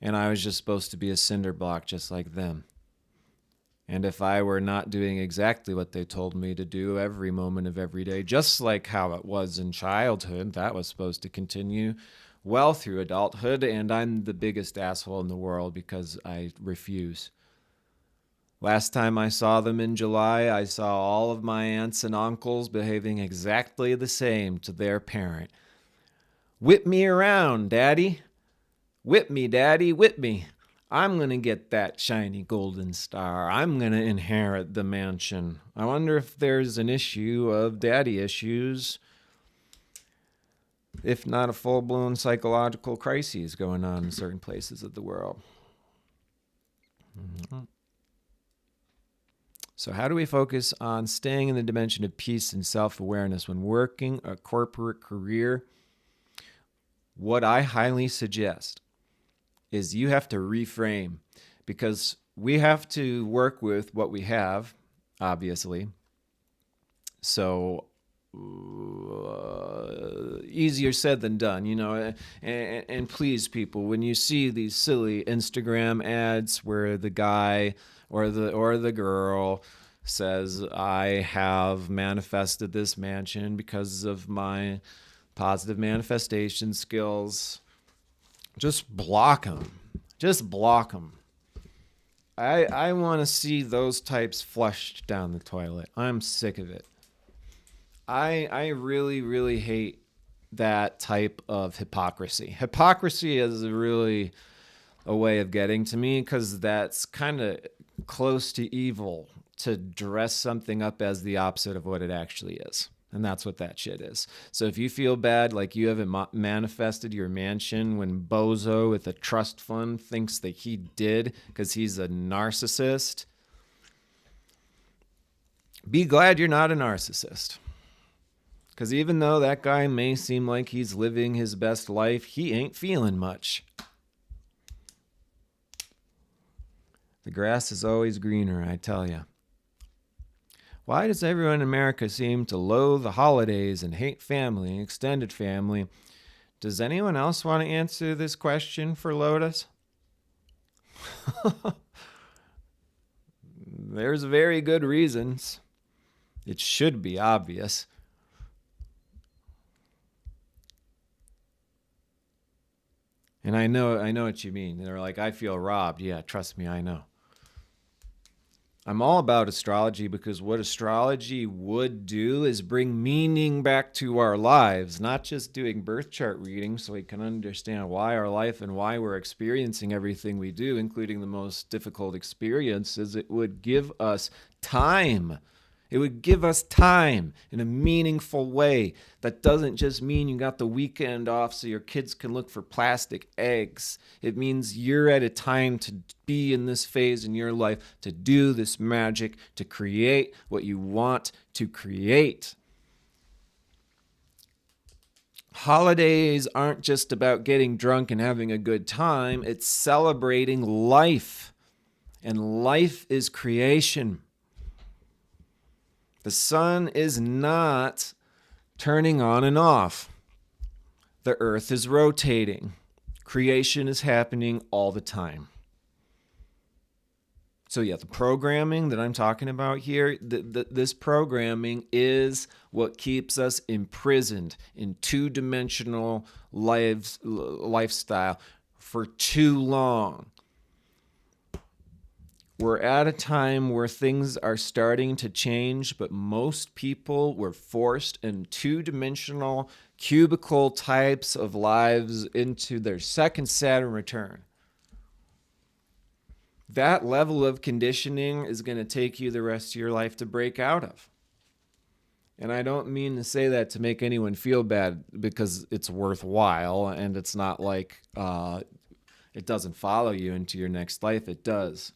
S1: And I was just supposed to be a cinder block just like them. And if I were not doing exactly what they told me to do every moment of every day, just like how it was in childhood, that was supposed to continue well through adulthood, and I'm the biggest asshole in the world because I refuse. Last time I saw them in July, I saw all of my aunts and uncles behaving exactly the same to their parent. Whip me around, Daddy. Whip me, Daddy, whip me. I'm going to get that shiny golden star. I'm going to inherit the mansion. I wonder if there's an issue of daddy issues, if not a full-blown psychological crisis going on in certain places of the world. Mm-hmm. So how do we focus on staying in the dimension of peace and self-awareness when working a corporate career? What I highly suggest is you have to reframe, because we have to work with what we have, obviously. So easier said than done, and please, people, when you see these silly Instagram ads where the guy or the girl says, I have manifested this mansion because of my positive manifestation skills, just block them. Just block them. I want to see those types flushed down the toilet. I'm sick of it. I really, really hate that type of hypocrisy. Hypocrisy is really a way of getting to me, because that's kind of close to evil to dress something up as the opposite of what it actually is. And that's what that shit is. So if you feel bad, like you haven't manifested your mansion when Bozo with a trust fund thinks that he did because he's a narcissist, be glad you're not a narcissist. Because even though that guy may seem like he's living his best life, he ain't feeling much. The grass is always greener, I tell you. Why does everyone in America seem to loathe the holidays and hate family and extended family? Does anyone else want to answer this question for Lotus? There's very good reasons. It should be obvious. And I know what you mean. They're like, I feel robbed. Yeah, trust me, I know. I'm all about astrology because what astrology would do is bring meaning back to our lives, not just doing birth chart readings so we can understand why our life and why we're experiencing everything we do, including the most difficult experiences. It would give us time. It would give us time in a meaningful way. That doesn't just mean you got the weekend off so your kids can look for plastic eggs. It means you're at a time to be in this phase in your life, to do this magic, to create what you want to create. Holidays aren't just about getting drunk and having a good time. It's celebrating life. And life is creation. The sun is not turning on and off. The earth is rotating. Creation is happening all the time. So yeah, the programming that I'm talking about here, this programming is what keeps us imprisoned in two-dimensional lifestyle for too long. We're at a time where things are starting to change, but most people were forced in two-dimensional cubicle types of lives into their second Saturn return. That level of conditioning is going to take you the rest of your life to break out of. And I don't mean to say that to make anyone feel bad, because it's worthwhile and it's not like it doesn't follow you into your next life. It does.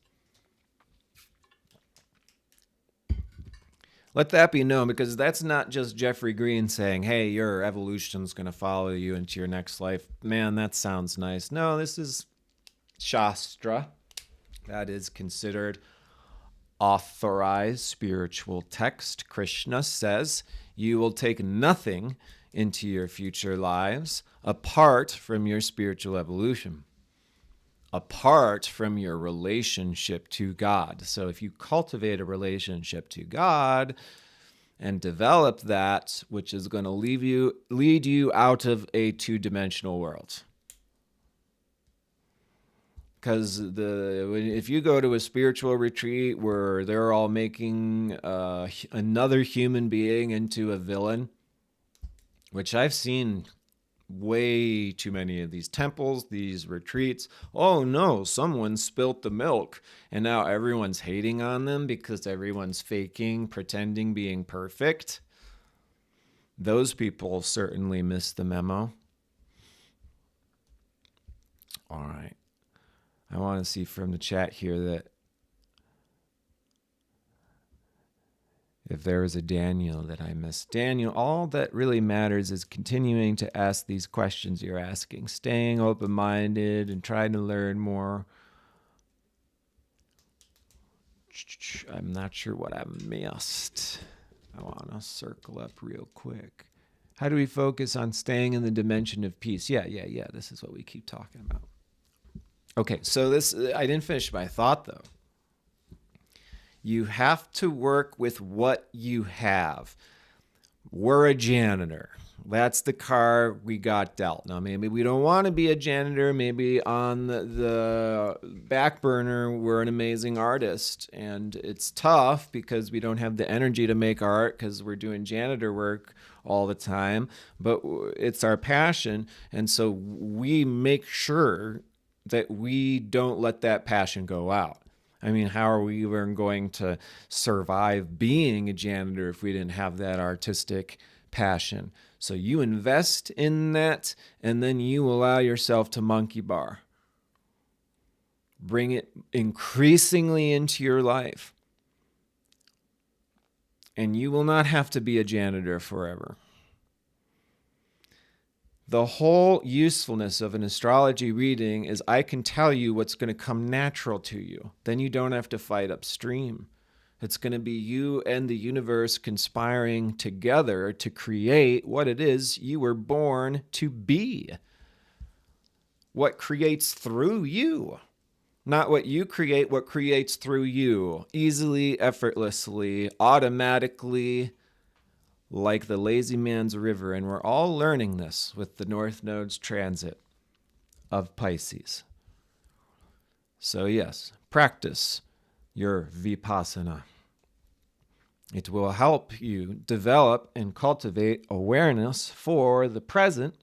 S1: Let that be known, because that's not just Jeffrey Green saying, hey, your evolution's going to follow you into your next life. Man, that sounds nice. No, this is Shastra. That is considered authorized spiritual text. Krishna says you will take nothing into your future lives apart from your spiritual evolution, apart from your relationship to God. So if you cultivate a relationship to God and develop that, which is going to lead you out of a two-dimensional world. Because if you go to a spiritual retreat where they're all making another human being into a villain, which I've seen way too many of these temples, these retreats. Oh no, someone spilt the milk, and now everyone's hating on them because everyone's faking, pretending being perfect. Those people certainly missed the memo. All right. I want to see from the chat here that if there was a Daniel that I missed. Daniel, all that really matters is continuing to ask these questions you're asking, staying open-minded and trying to learn more. I'm not sure what I missed. I want to circle up real quick. How do we focus on staying in the dimension of peace? Yeah. This is what we keep talking about. Okay, so I didn't finish my thought, though. You have to work with what you have. We're a janitor. That's the card we got dealt. Now, maybe we don't want to be a janitor. Maybe on the back burner, we're an amazing artist. And it's tough because we don't have the energy to make art because we're doing janitor work all the time. But it's our passion. And so we make sure that we don't let that passion go out. I mean, how are we even going to survive being a janitor if we didn't have that artistic passion? So you invest in that, and then you allow yourself to monkey bar. Bring it increasingly into your life. And you will not have to be a janitor forever. The whole usefulness of an astrology reading is I can tell you what's going to come natural to you. Then you don't have to fight upstream. It's going to be you and the universe conspiring together to create what it is you were born to be. What creates through you. Not what you create, what creates through you. Easily, effortlessly, automatically, like the lazy man's river. And we're all learning this with the North Node's transit of Pisces. So yes, practice your vipassana. It will help you develop and cultivate awareness for the present.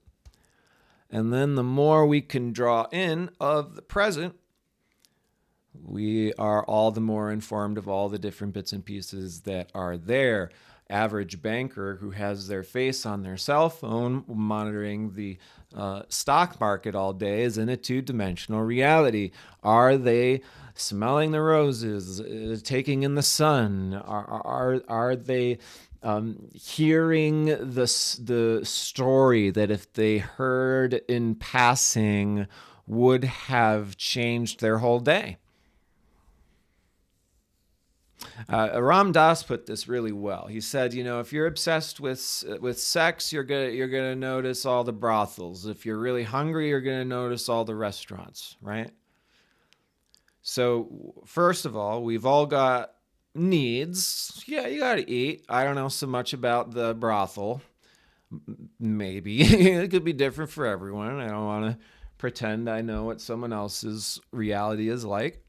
S1: And then the more we can draw in of the present, we are all the more informed of all the different bits and pieces that are there. Average banker who has their face on their cell phone monitoring the stock market all day is in a two-dimensional reality. Are they smelling the roses, taking in the sun? Are they hearing the story that if they heard in passing would have changed their whole day? Ram Dass put this really well. He said, if you're obsessed with sex, you're gonna notice all the brothels. If you're really hungry, you're gonna notice all the restaurants, right? So first of all, we've all got needs. Yeah, you got to eat. I don't know so much about the brothel. Maybe it could be different for everyone. I don't want to pretend I know what someone else's reality is like.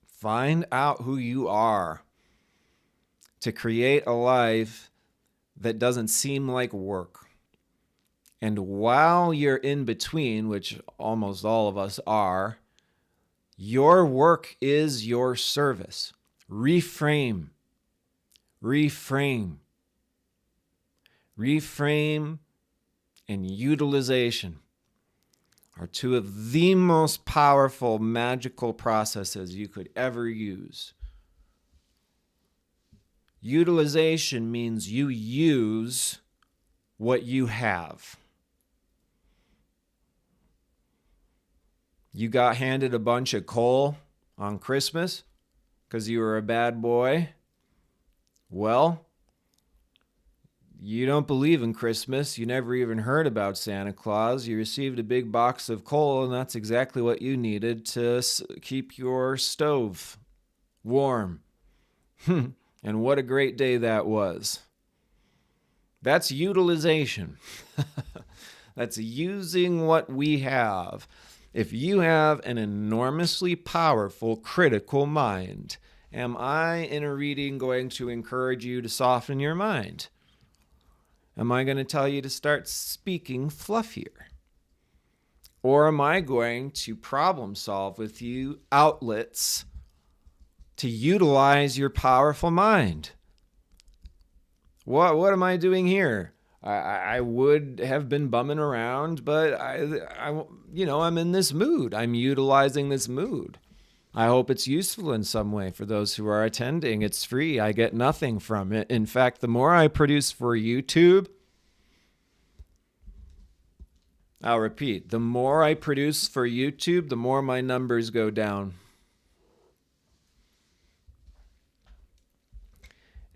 S1: Find out who you are to create a life that doesn't seem like work. And while you're in between, which almost all of us are, your work is your service. Reframe. Reframe. Reframe and utilization are two of the most powerful magical processes you could ever use. Utilization means you use what you have. You got handed a bunch of coal on Christmas because you were a bad boy. Well, you don't believe in Christmas. You never even heard about Santa Claus. You received a big box of coal, and that's exactly what you needed to keep your stove warm. And what a great day that was. That's utilization. That's using what we have. If you have an enormously powerful critical mind, am I in a reading going to encourage you to soften your mind? Am I going to tell you to start speaking fluffier? Or am I going to problem solve with you outlets to utilize your powerful mind? What am I doing here? I would have been bumming around, but I'm in this mood. I'm utilizing this mood. I hope it's useful in some way for those who are attending. It's free. I get nothing from it. In fact, the more I produce for YouTube, I'll repeat, the more I produce for YouTube, the more my numbers go down.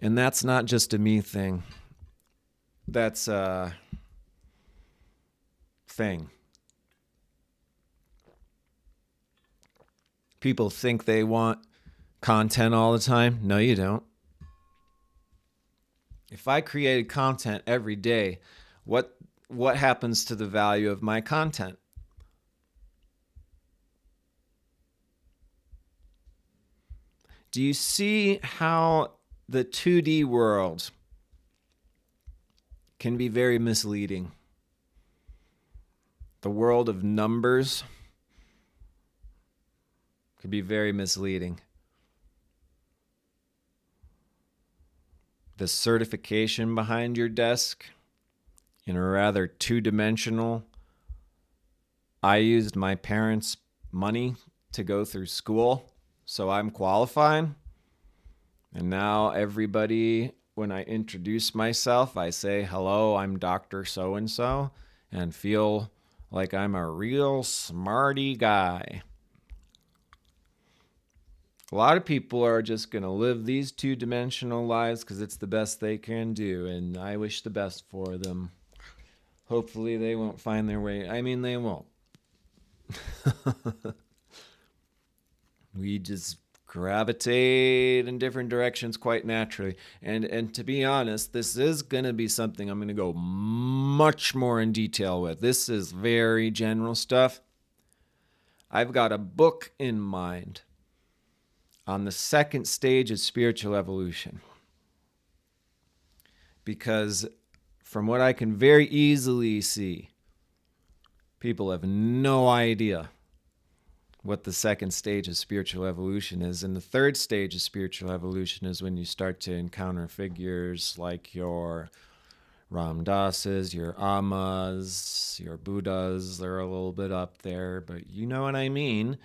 S1: And that's not just a me thing. That's a thing. People think they want content all the time. No, you don't. If I created content every day, what happens to the value of my content? Do you see how the 2D world can be very misleading? The world of numbers Could be very misleading. The certification behind your desk in a rather two-dimensional. I used my parents' money to go through school, so I'm qualified. And now everybody, when I introduce myself, I say, hello, I'm Dr. So-and-so, and feel like I'm a real smarty guy. A lot of people are just going to live these two-dimensional lives because it's the best they can do, and I wish the best for them. Hopefully they won't find their way. I mean, they won't. We just gravitate in different directions quite naturally. And to be honest, this is going to be something I'm going to go much more in detail with. This is very general stuff. I've got a book in mind on the second stage of spiritual evolution. Because from what I can very easily see, people have no idea what the second stage of spiritual evolution is. And the third stage of spiritual evolution is when you start to encounter figures like your Ram Dasses, your Amas, your Buddhas. They're a little bit up there, but you know what I mean.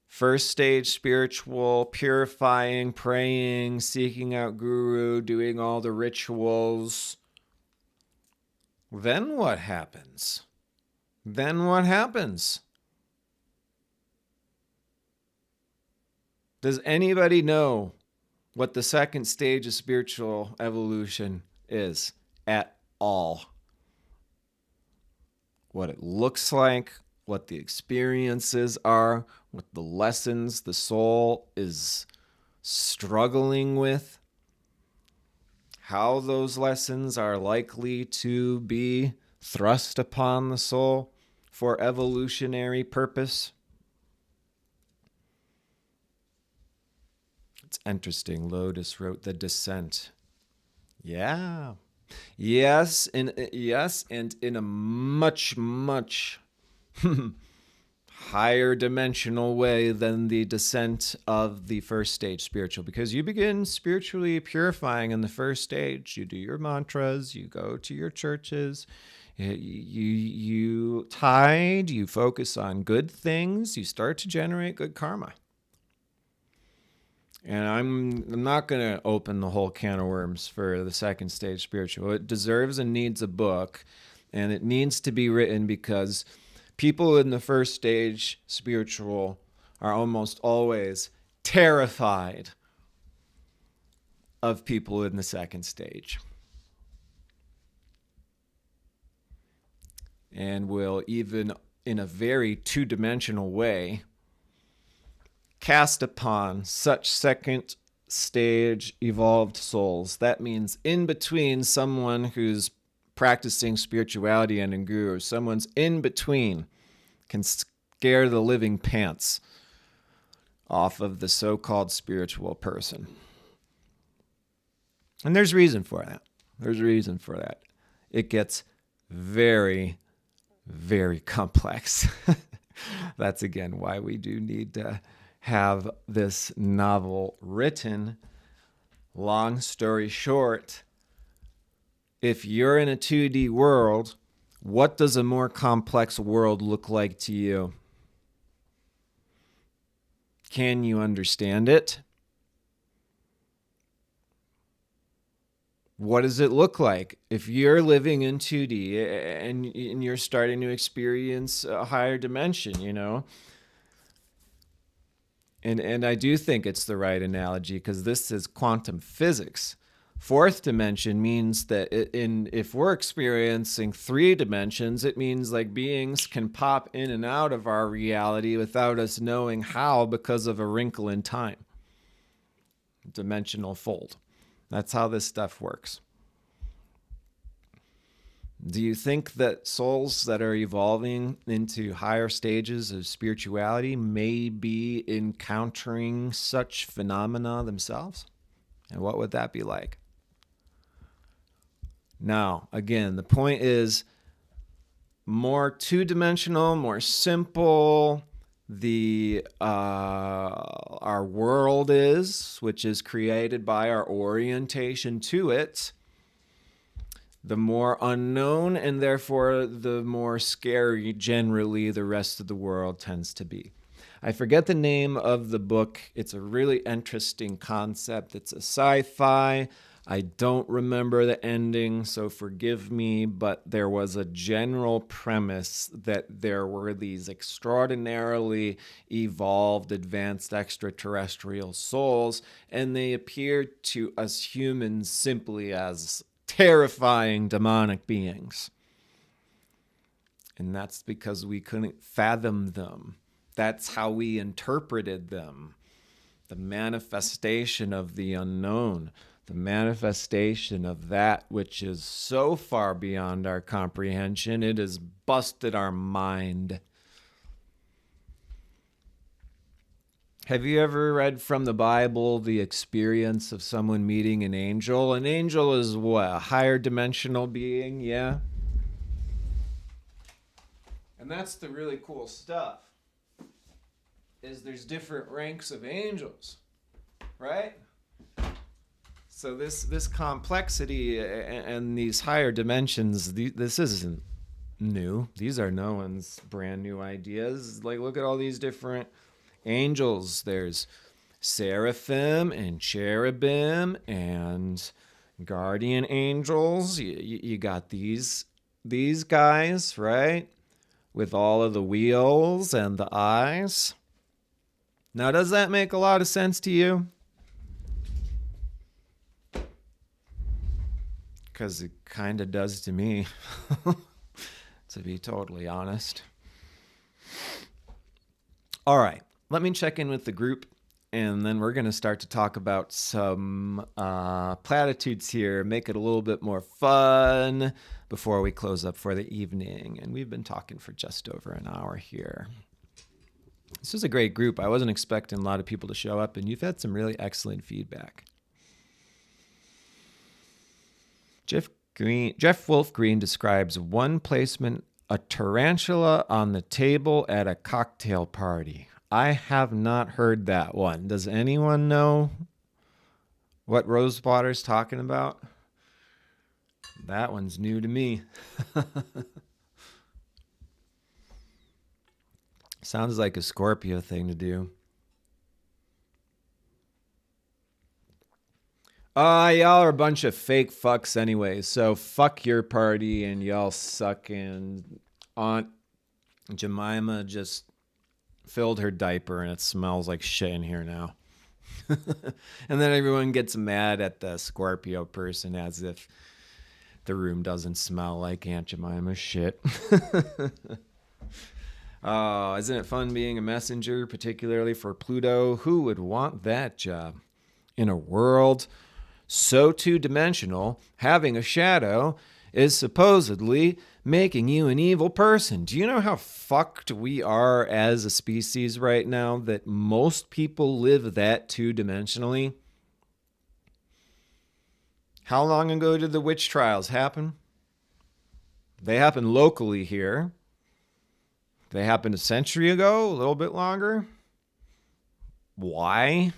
S1: First stage spiritual, purifying, praying, seeking out guru, doing all the rituals. Then what happens? Does anybody know what the second stage of spiritual evolution is at all? What it looks like, what the experiences are, what the lessons the soul is struggling with, how those lessons are likely to be thrust upon the soul for evolutionary purpose. It's interesting. Lotus wrote The Descent. Yeah. Yes, and in a much higher dimensional way than the descent of the first stage spiritual, because you begin spiritually purifying in the first stage. You do your mantras, you go to your churches, you tithe, you focus on good things, you start to generate good karma. And I'm not going to open the whole can of worms for the second stage spiritual. It deserves and needs a book, and it needs to be written because people in the first stage spiritual are almost always terrified of people in the second stage. And will, even in a very two-dimensional way, cast upon such second stage evolved souls. That means in between someone who's practicing spirituality and a guru, someone's in between, can scare the living pants off of the so-called spiritual person. And there's reason for that. It gets very, very complex. That's again why we do need to have this novel written. Long story short, if you're in a 2D world, what does a more complex world look like to you? Can you understand it? What does it look like? If you're living in 2D and you're starting to experience a higher dimension, you know? And I do think it's the right analogy because this is quantum physics. Fourth dimension means that if we're experiencing 3 dimensions, it means like beings can pop in and out of our reality without us knowing how because of a wrinkle in time. Dimensional fold. That's how this stuff works. Do you think that souls that are evolving into higher stages of spirituality may be encountering such phenomena themselves? And what would that be like? Now, again, the point is more two-dimensional, more simple, the our world is, which is created by our orientation to it, the more unknown and therefore the more scary generally the rest of the world tends to be. I forget the name of the book. It's a really interesting concept. It's a sci-fi. I don't remember the ending, so forgive me, but there was a general premise that there were these extraordinarily evolved, advanced extraterrestrial souls, and they appeared to us humans simply as terrifying demonic beings. And that's because we couldn't fathom them. That's how we interpreted them. The manifestation of the unknown, the manifestation of that which is so far beyond our comprehension, it has busted our mind. Have you ever read from the Bible the experience of someone meeting an angel? An angel is what? A higher dimensional being, yeah? And that's the really cool stuff, is there's different ranks of angels, right? So this complexity and these higher dimensions, this isn't new. These are no one's brand new ideas. Like, look at all these different angels. There's seraphim and cherubim and guardian angels. You got these guys, right? With all of the wheels and the eyes. Now, does that make a lot of sense to you? Because it kind of does to me, to be totally honest. All right, let me check in with the group, and then we're going to start to talk about some platitudes here, make it a little bit more fun before we close up for the evening. And we've been talking for just over an hour here. This is a great group. I wasn't expecting a lot of people to show up, and you've had some really excellent feedback. Jeff Wolf Green describes one placement, a tarantula on the table at a cocktail party. I have not heard that one. Does anyone know what Rosewater's talking about? That one's new to me. Sounds like a Scorpio thing to do. Y'all are a bunch of fake fucks anyway, so fuck your party and y'all suck, and Aunt Jemima just filled her diaper and it smells like shit in here now. And then everyone gets mad at the Scorpio person as if the room doesn't smell like Aunt Jemima's shit. Oh, isn't it fun being a messenger, particularly for Pluto? Who would want that job? In a world so two-dimensional, having a shadow is supposedly making you an evil person. Do you know how fucked we are as a species right now, that most people live that two-dimensionally? How long ago did the witch trials happen? They happened locally here. They happened a century ago, a little bit longer. Why?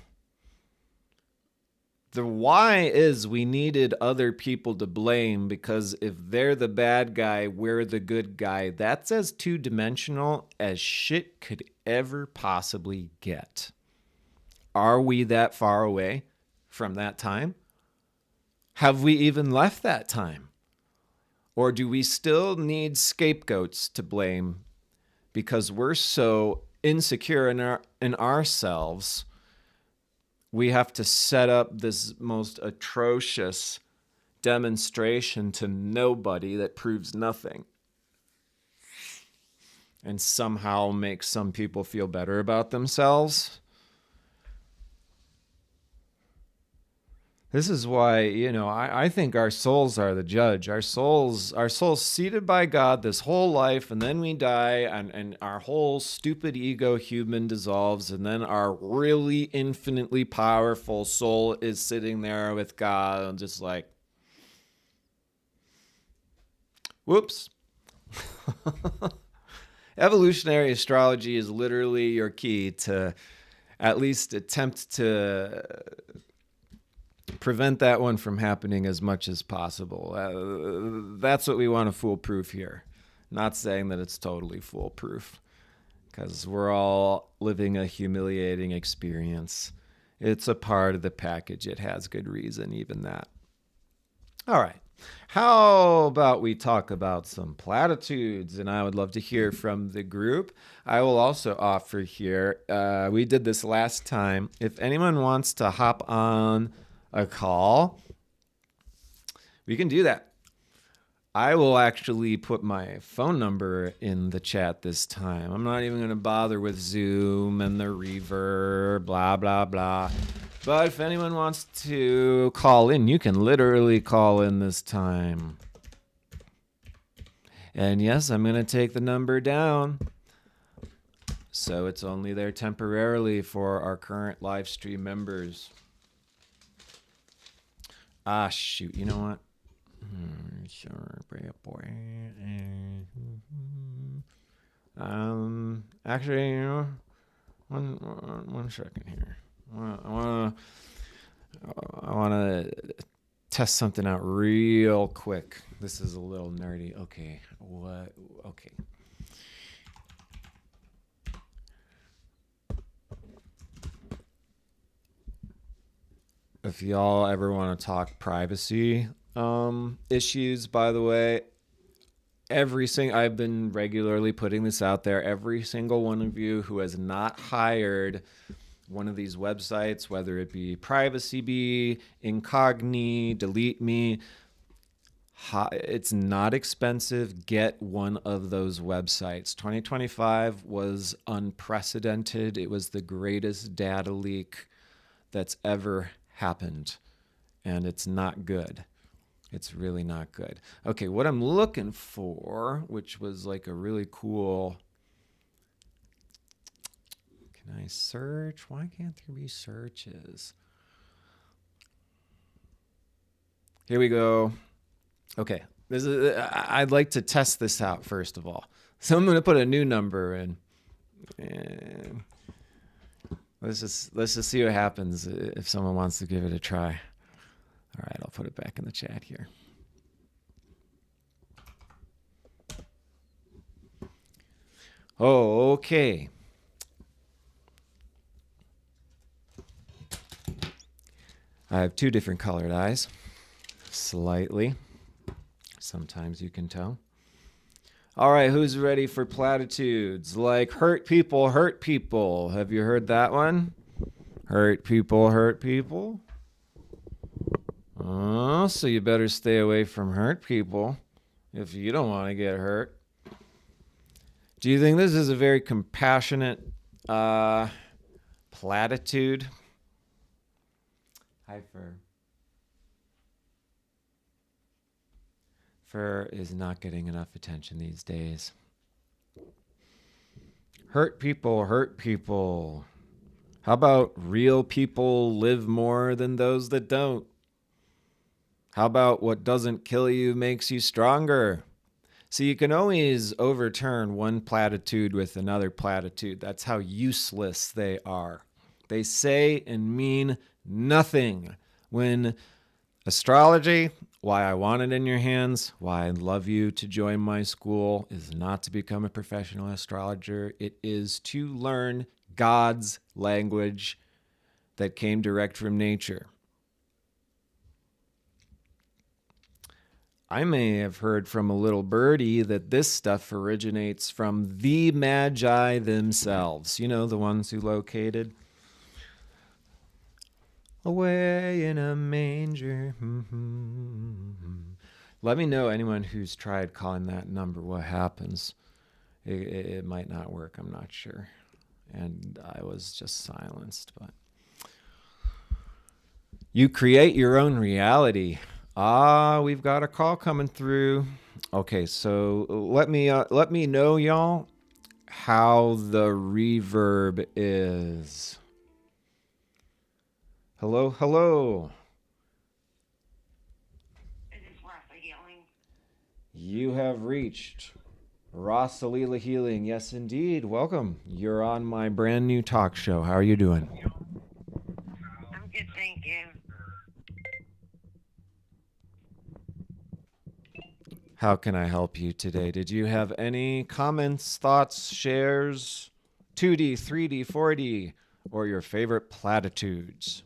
S1: The why is we needed other people to blame, because if they're the bad guy, we're the good guy. That's as two-dimensional as shit could ever possibly get. Are we that far away from that time? Have we even left that time? Or do we still need scapegoats to blame because we're so insecure in ourselves? We have to set up this most atrocious demonstration to nobody that proves nothing, and somehow make some people feel better about themselves. This is why, I think our souls are the judge. Our souls seated by God this whole life, and then we die, and our whole stupid ego human dissolves, and then our really infinitely powerful soul is sitting there with God and just like, whoops. Evolutionary astrology is literally your key to at least attempt to prevent that one from happening as much as possible. That's what we want to foolproof here. Not saying that it's totally foolproof, because we're all living a humiliating experience. It's a part of the package. It has good reason, even that. All right. How about we talk about some platitudes? And I would love to hear from the group. I will also offer here, we did this last time. If anyone wants to hop on a call, we can do that. I will actually put my phone number in the chat this time. I'm not even going to bother with Zoom and the reverb, blah, blah, blah. But if anyone wants to call in, you can literally call in this time. And yes, I'm going to take the number down. So it's only there temporarily for our current live stream members. Ah, shoot. You know what? Sure, boy. Actually, you know, one second here. I want to test something out real quick. This is a little nerdy. Okay, what? Okay. If y'all ever want to talk privacy issues, by the way, I've been regularly putting this out there. Every single one of you who has not hired one of these websites, whether it be Privacy Bee, Incogni, Delete Me, it's not expensive. Get one of those websites. 2025 was unprecedented. It was the greatest data leak that's ever happened, and it's not good. It's really not good. Okay, what I'm looking for, which was like a really cool... Can I search? Why can't there be searches? Here we go. Okay, I'd like to test this out first of all. So I'm going to put a new number in. And let's just see what happens if someone wants to give it a try. All right, I'll put it back in the chat here. Oh, okay. I have two different colored eyes, slightly. Sometimes you can tell. All right, who's ready for platitudes? Like, hurt people, hurt people. Have you heard that one? Hurt people, hurt people. Oh, so you better stay away from hurt people if you don't want to get hurt. Do you think this is a very compassionate platitude? Hi, Fur. Fur is not getting enough attention these days. Hurt people, hurt people. How about real people live more than those that don't? How about what doesn't kill you makes you stronger? So you can always overturn one platitude with another platitude. That's how useless they are. They say and mean nothing. When astrology, why I want it in your hands, why I'd love you to join my school, is not to become a professional astrologer. It is to learn God's language that came direct from nature. I may have heard from a little birdie that this stuff originates from the Magi themselves. You know, the ones who located away in a manger. Let me know, anyone who's tried calling that number, what happens. It might not work, I'm not sure. And I was just silenced. But you create your own reality. We've got a call coming through. Okay, so let me know, y'all, how the reverb is. Hello, hello.
S2: It is worth the healing.
S1: You have reached Rosalila Healing, yes indeed. Welcome. You're on my brand new talk show. How are you doing?
S2: I'm good, thank you.
S1: How can I help you today? Did you have any comments, thoughts, shares, 2D, 3D, 4D, or your favorite platitudes?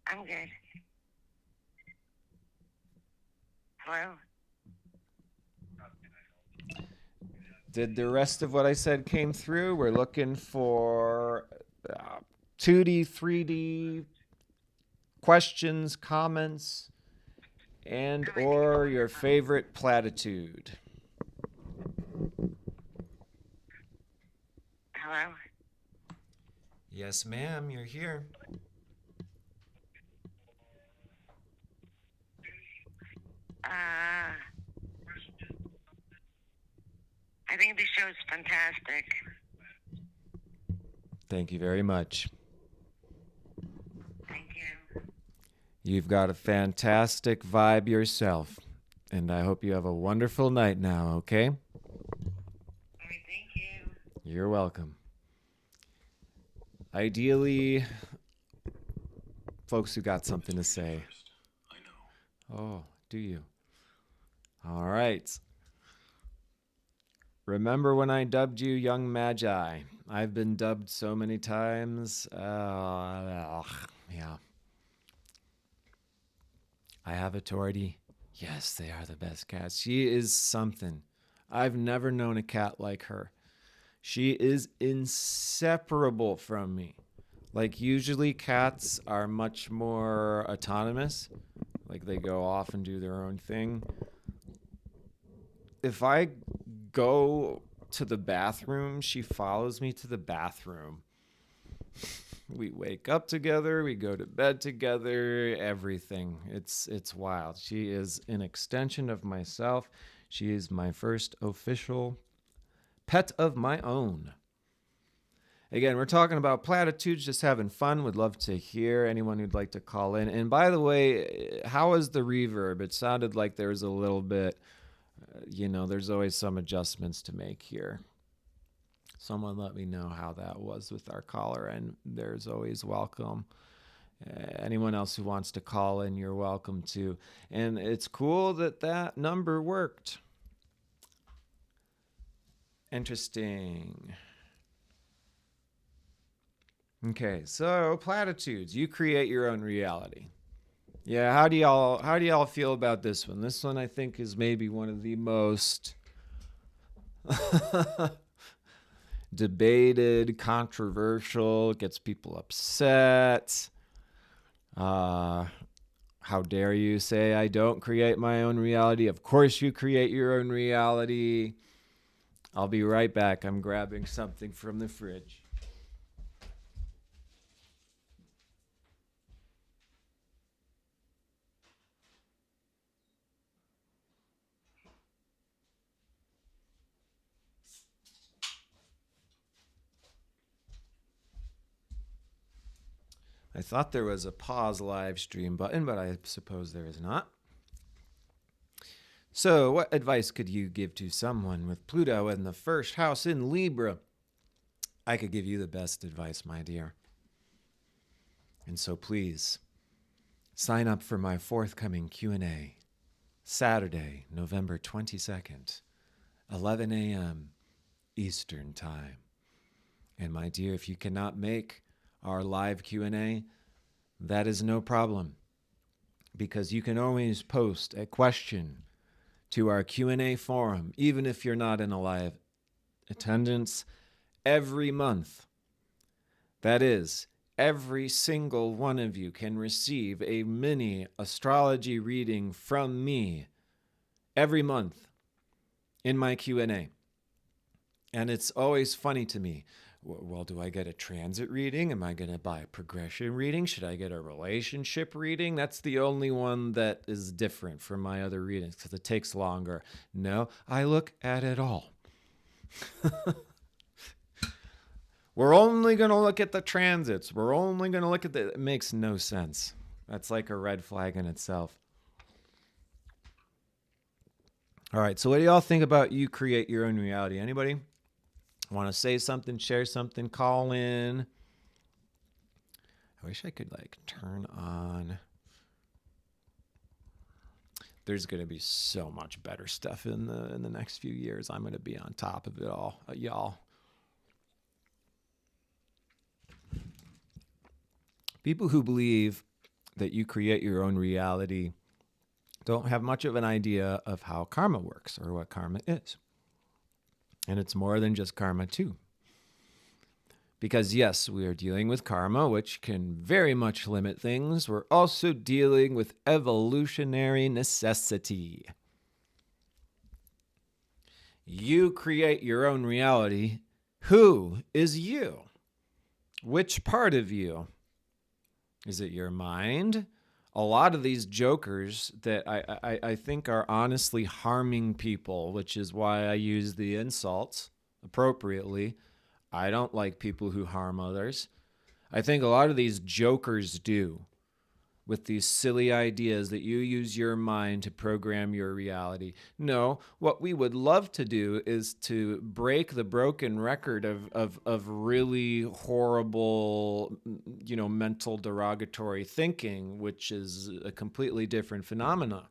S2: I'm good. Hello?
S1: Did the rest of what I said came through? We're looking for 2D, 3D questions, comments, and
S2: Everything's
S1: or your
S2: wonderful.
S1: favorite platitude.
S2: Hello?
S1: Yes, ma'am, you're here.
S2: Uh, I think the show's fantastic.
S1: Thank you very much.
S2: Thank you.
S1: You've got a fantastic vibe yourself, and I hope you have a wonderful night now, okay?
S2: All right, thank you.
S1: You're welcome. Ideally, folks who got something to say. Oh, do you? All right. Remember when I dubbed you Young Magi? I've been dubbed so many times. Yeah. I have authority. Yes, they are the best cats. She is something. I've never known a cat like her. She is inseparable from me. Like, usually cats are much more autonomous. Like, they go off and do their own thing. If I go to the bathroom, she follows me to the bathroom. We wake up together, we go to bed together, everything. It's wild. She is an extension of myself. She is my first official pet of my own. Again, we're talking about platitudes, just having fun. Would love to hear anyone who'd like to call in. And by the way, how was the reverb? It sounded like there was a little bit, there's always some adjustments to make here. Someone let me know how that was with our caller, and there's always welcome. Anyone else who wants to call in, you're welcome to. And it's cool that that number worked. Interesting. Okay, so platitudes. You create your own reality. Yeah, how do y'all feel about this one? This one I think is maybe one of the most debated, controversial, gets people upset. Uh how dare you say I don't create my own reality? Of course you create your own reality. I'll be right back. I'm grabbing something from the fridge. I thought there was a pause live stream button, but I suppose there is not. So, what advice could you give to someone with Pluto in the first house in Libra? I could give you the best advice, my dear. And so please sign up for my forthcoming Q&A, Saturday, November 22nd, 11 a.m. Eastern Time. And my dear, if you cannot make our live Q&A, that is no problem, because you can always post a question to our Q&A forum, even if you're not in a live attendance, every month. That is, every single one of you can receive a mini astrology reading from me every month in my Q&A. And it's always funny to me. Well, do I get a transit reading? Am I going to buy a progression reading? Should I get a relationship reading? That's the only one that is different from my other readings because it takes longer. No, I look at it all. We're only going to look at the transits. We're only going to look at the... It makes no sense. That's like a red flag in itself. All right. So what do y'all think about you create your own reality? Anybody want to say something, share something, call in? I wish I could like turn on. There's going to be so much better stuff in the next few years. I'm going to be on top of it all, y'all. People who believe that you create your own reality don't have much of an idea of how karma works or what karma is. And it's more than just karma, too. Because, yes, we are dealing with karma, which can very much limit things. We're also dealing with evolutionary necessity. You create your own reality. Who is you? Which part of you? Is it your mind? A lot of these jokers that I think are honestly harming people, which is why I use the insults appropriately. I don't like people who harm others. I think a lot of these jokers do with these silly ideas that you use your mind to program your reality. No, what we would love to do is to break the broken record of really horrible, mental derogatory thinking, which is a completely different phenomena.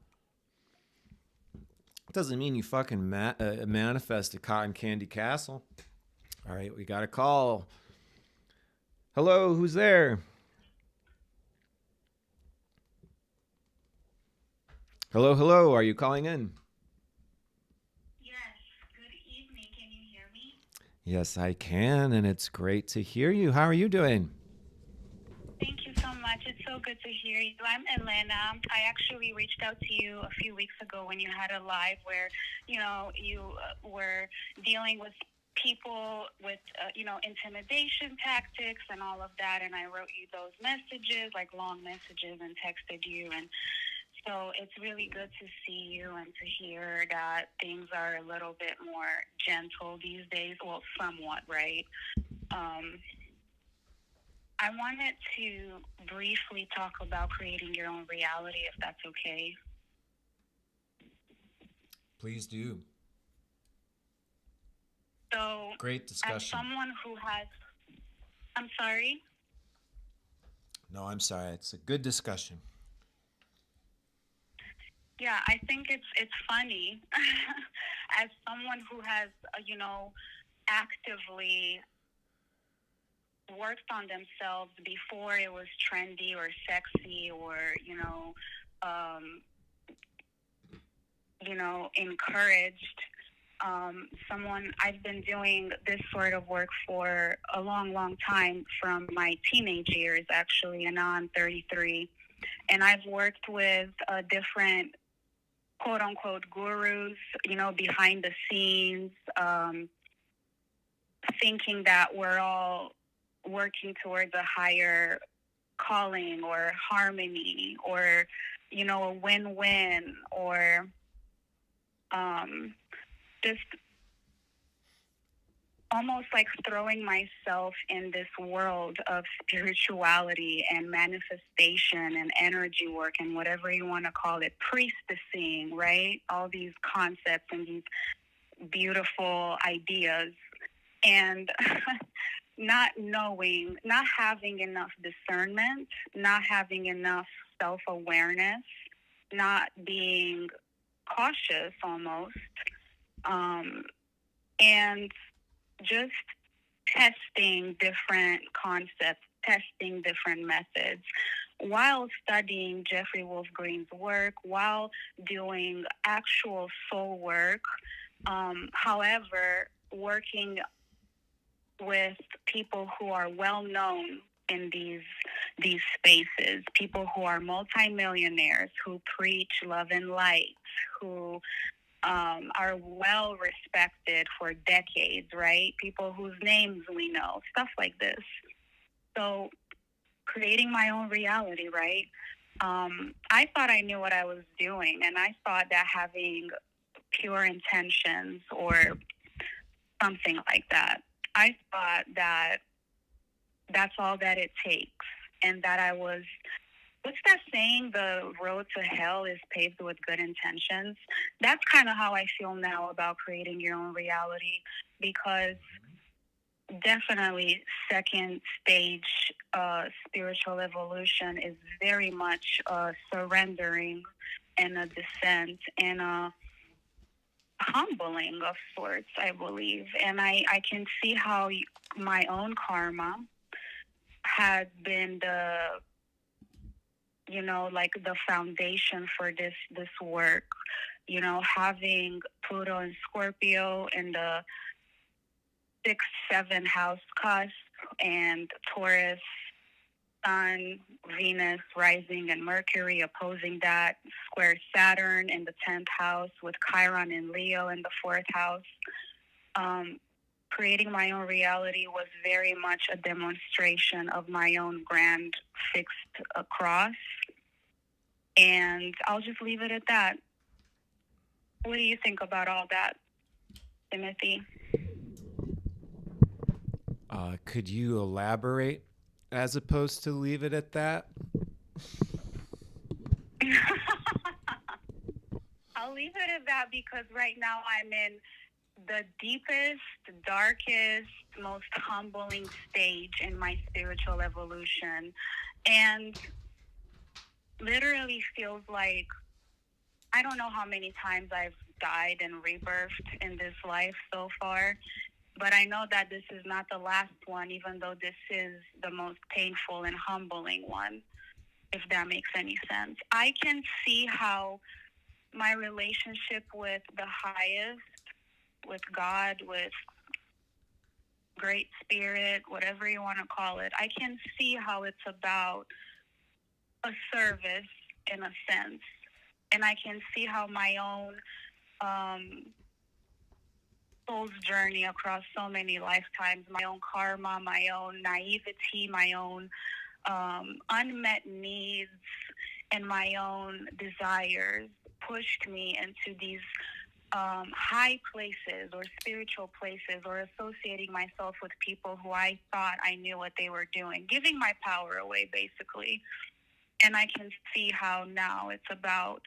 S1: It doesn't mean you fucking manifest a cotton candy castle. All right, we got a call. Hello, who's there? Hello, hello. Are you calling in?
S3: Yes, good evening. Can you hear me?
S1: Yes, I can, and it's great to hear you. How are you doing?
S3: Thank you so much. It's so good to hear you. I'm Elena. I actually reached out to you a few weeks ago when you had a live where, you were dealing with people with, intimidation tactics and all of that. And I wrote you those messages, like long messages, and texted you. And so it's really good to see you and to hear that things are a little bit more gentle these days. Well, somewhat, right? I wanted to briefly talk about creating your own reality, if that's okay.
S1: Please do.
S3: So,
S1: Great
S3: as
S1: discussion.
S3: someone who has, I'm sorry?
S1: No, I'm sorry. It's a good discussion.
S3: Yeah, I think it's funny. As someone who has, actively worked on themselves before it was trendy or sexy or encouraged. Someone I've been doing this sort of work for a long time, from my teenage years actually, and now I'm 33, and I've worked with different quote unquote gurus, behind the scenes, thinking that we're all working towards a higher calling or harmony or, a win-win, or just almost like throwing myself in this world of spirituality and manifestation and energy work and whatever you want to call it, priestessing, right? All these concepts and these beautiful ideas. And not knowing, not having enough discernment, not having enough self-awareness, not being cautious almost, and just testing different concepts, testing different methods while studying Jeffrey Wolf Green's work, while doing actual soul work. However, working with people who are well known in these spaces, people who are multimillionaires, who preach love and light, who are well respected for decades, right? People whose names we know, stuff like this. So creating my own reality, right? I thought I knew what I was doing, and I thought that having pure intentions or something like that, I thought that that's all that it takes, and that I was what's that saying? The road to hell is paved with good intentions. That's kind of how I feel now about creating your own reality, because definitely second stage spiritual evolution is very much surrendering and a descent and a humbling of sorts, I believe. And I can see how my own karma had been the, like the foundation for this work. Having Pluto and Scorpio in the 6-7 house cusp, and Taurus, Sun, Venus rising, and Mercury opposing that, square Saturn in the 10th house with Chiron and Leo in the 4th house. Creating my own reality was very much a demonstration of my own grand fixed cross. And I'll just leave it at that. What do you think about all that, Timothy?
S1: Could you elaborate as opposed to leave it at that?
S3: I'll leave it at that because right now I'm in the deepest, darkest, most humbling stage in my spiritual evolution. And literally feels like I don't know how many times I've died and rebirthed in this life so far, but I know that this is not the last one, even though this is the most painful and humbling one, if that makes any sense. I can see how my relationship with the highest, with God, with Great Spirit, whatever you want to call it, I can see how it's about a service in a sense. And I can see how my own soul's journey across so many lifetimes, my own karma, my own naivety, my own unmet needs, and my own desires pushed me into these high places or spiritual places, or associating myself with people who I thought I knew what they were doing, giving my power away, basically. And I can see how now it's about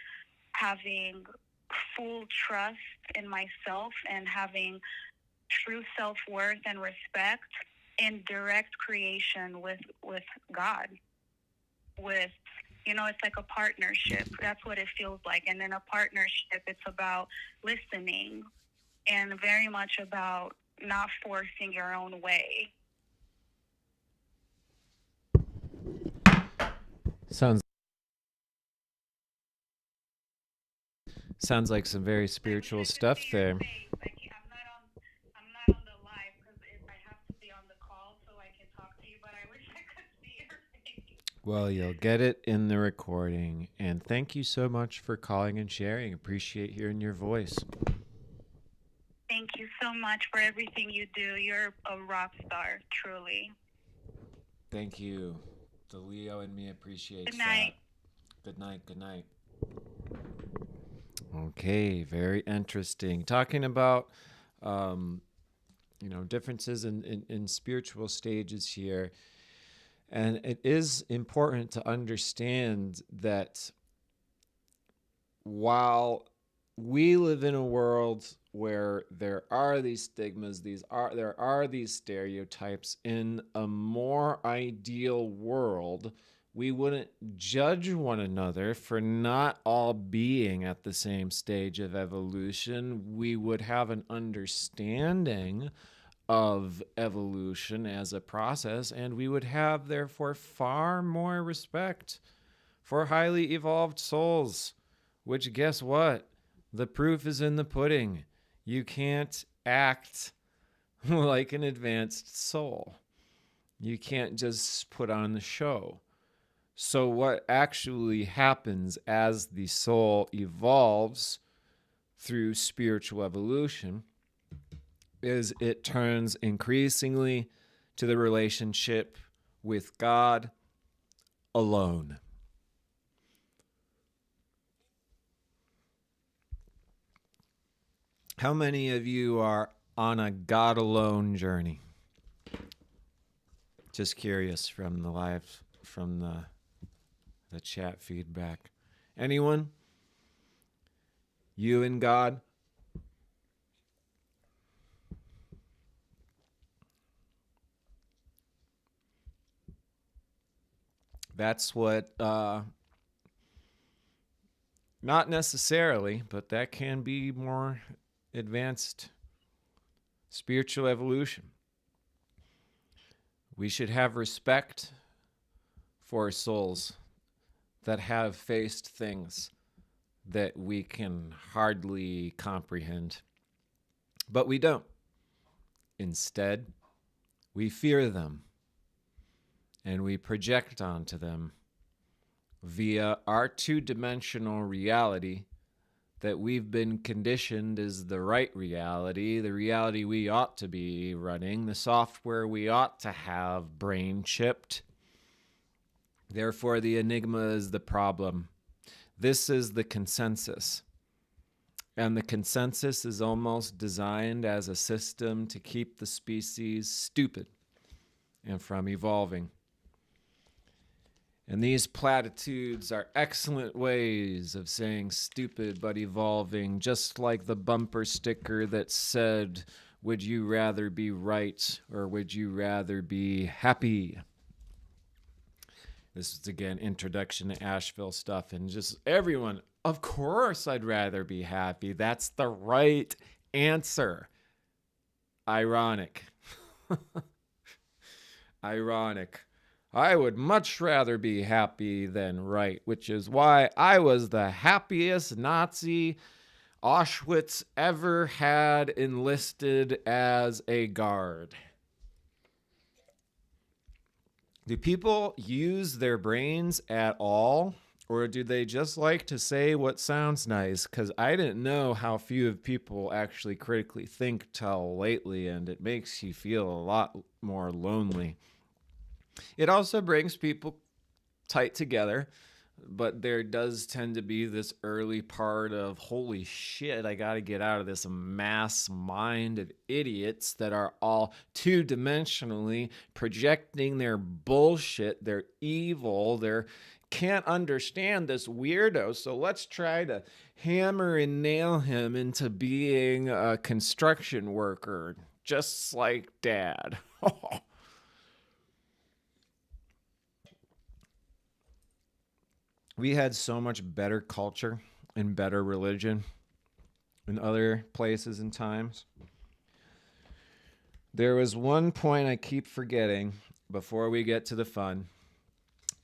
S3: having full trust in myself and having true self-worth and respect in direct creation with God, with it's like a partnership. That's what it feels like. And in a partnership, it's about listening and very much about not forcing your own way.
S1: Sounds like some very spiritual stuff there.
S3: I'm not on the live because I have to be on the call so I can talk to you, but I wish I could see your face.
S1: Well, you'll get it in the recording. And thank you so much for calling and sharing. Appreciate hearing your voice.
S3: Thank you so much for everything you do. You're a rock star, truly.
S1: Thank you. The Leo in me appreciates
S3: Good night.
S1: that. Good night. Good night. Okay, very interesting. Talking about, differences in spiritual stages here. And it is important to understand that while we live in a world where there are these stigmas, there are these stereotypes, in a more ideal world, we wouldn't judge one another for not all being at the same stage of evolution. We would have an understanding of evolution as a process, and we would have, therefore, far more respect for highly evolved souls, which, guess what? The proof is in the pudding. You can't act like an advanced soul. You can't just put on the show. So what actually happens as the soul evolves through spiritual evolution is it turns increasingly to the relationship with God alone. How many of you are on a God alone journey? Just curious from the the chat feedback. Anyone? You and God? That's what, not necessarily, but that can be more advanced spiritual evolution. We should have respect for souls that have faced things that we can hardly comprehend. But we don't. Instead, we fear them and we project onto them via our two-dimensional reality that we've been conditioned is the right reality, the reality we ought to be running, the software we ought to have brain chipped. Therefore, the enigma is the problem. This is the consensus. And the consensus is almost designed as a system to keep the species stupid and from evolving. And these platitudes are excellent ways of saying stupid but evolving, just like the bumper sticker that said, would you rather be right or would you rather be happy? This is, again, introduction to Asheville stuff. And just everyone, of course I'd rather be happy. That's the right answer. Ironic. Ironic. I would much rather be happy than right, which is why I was the happiest Nazi Auschwitz ever had enlisted as a guard. Do people use their brains at all? Or do they just like to say what sounds nice? Because I didn't know how few of people actually critically think till lately, and it makes you feel a lot more lonely. It also brings people tight together, but there does tend to be this early part of, holy shit, I got to get out of this mass mind of idiots that are all two-dimensionally projecting their bullshit, their evil, their can't understand this weirdo, so let's try to hammer and nail him into being a construction worker, just like Dad. We had so much better culture and better religion in other places and times. There was one point I keep forgetting before we get to the fun,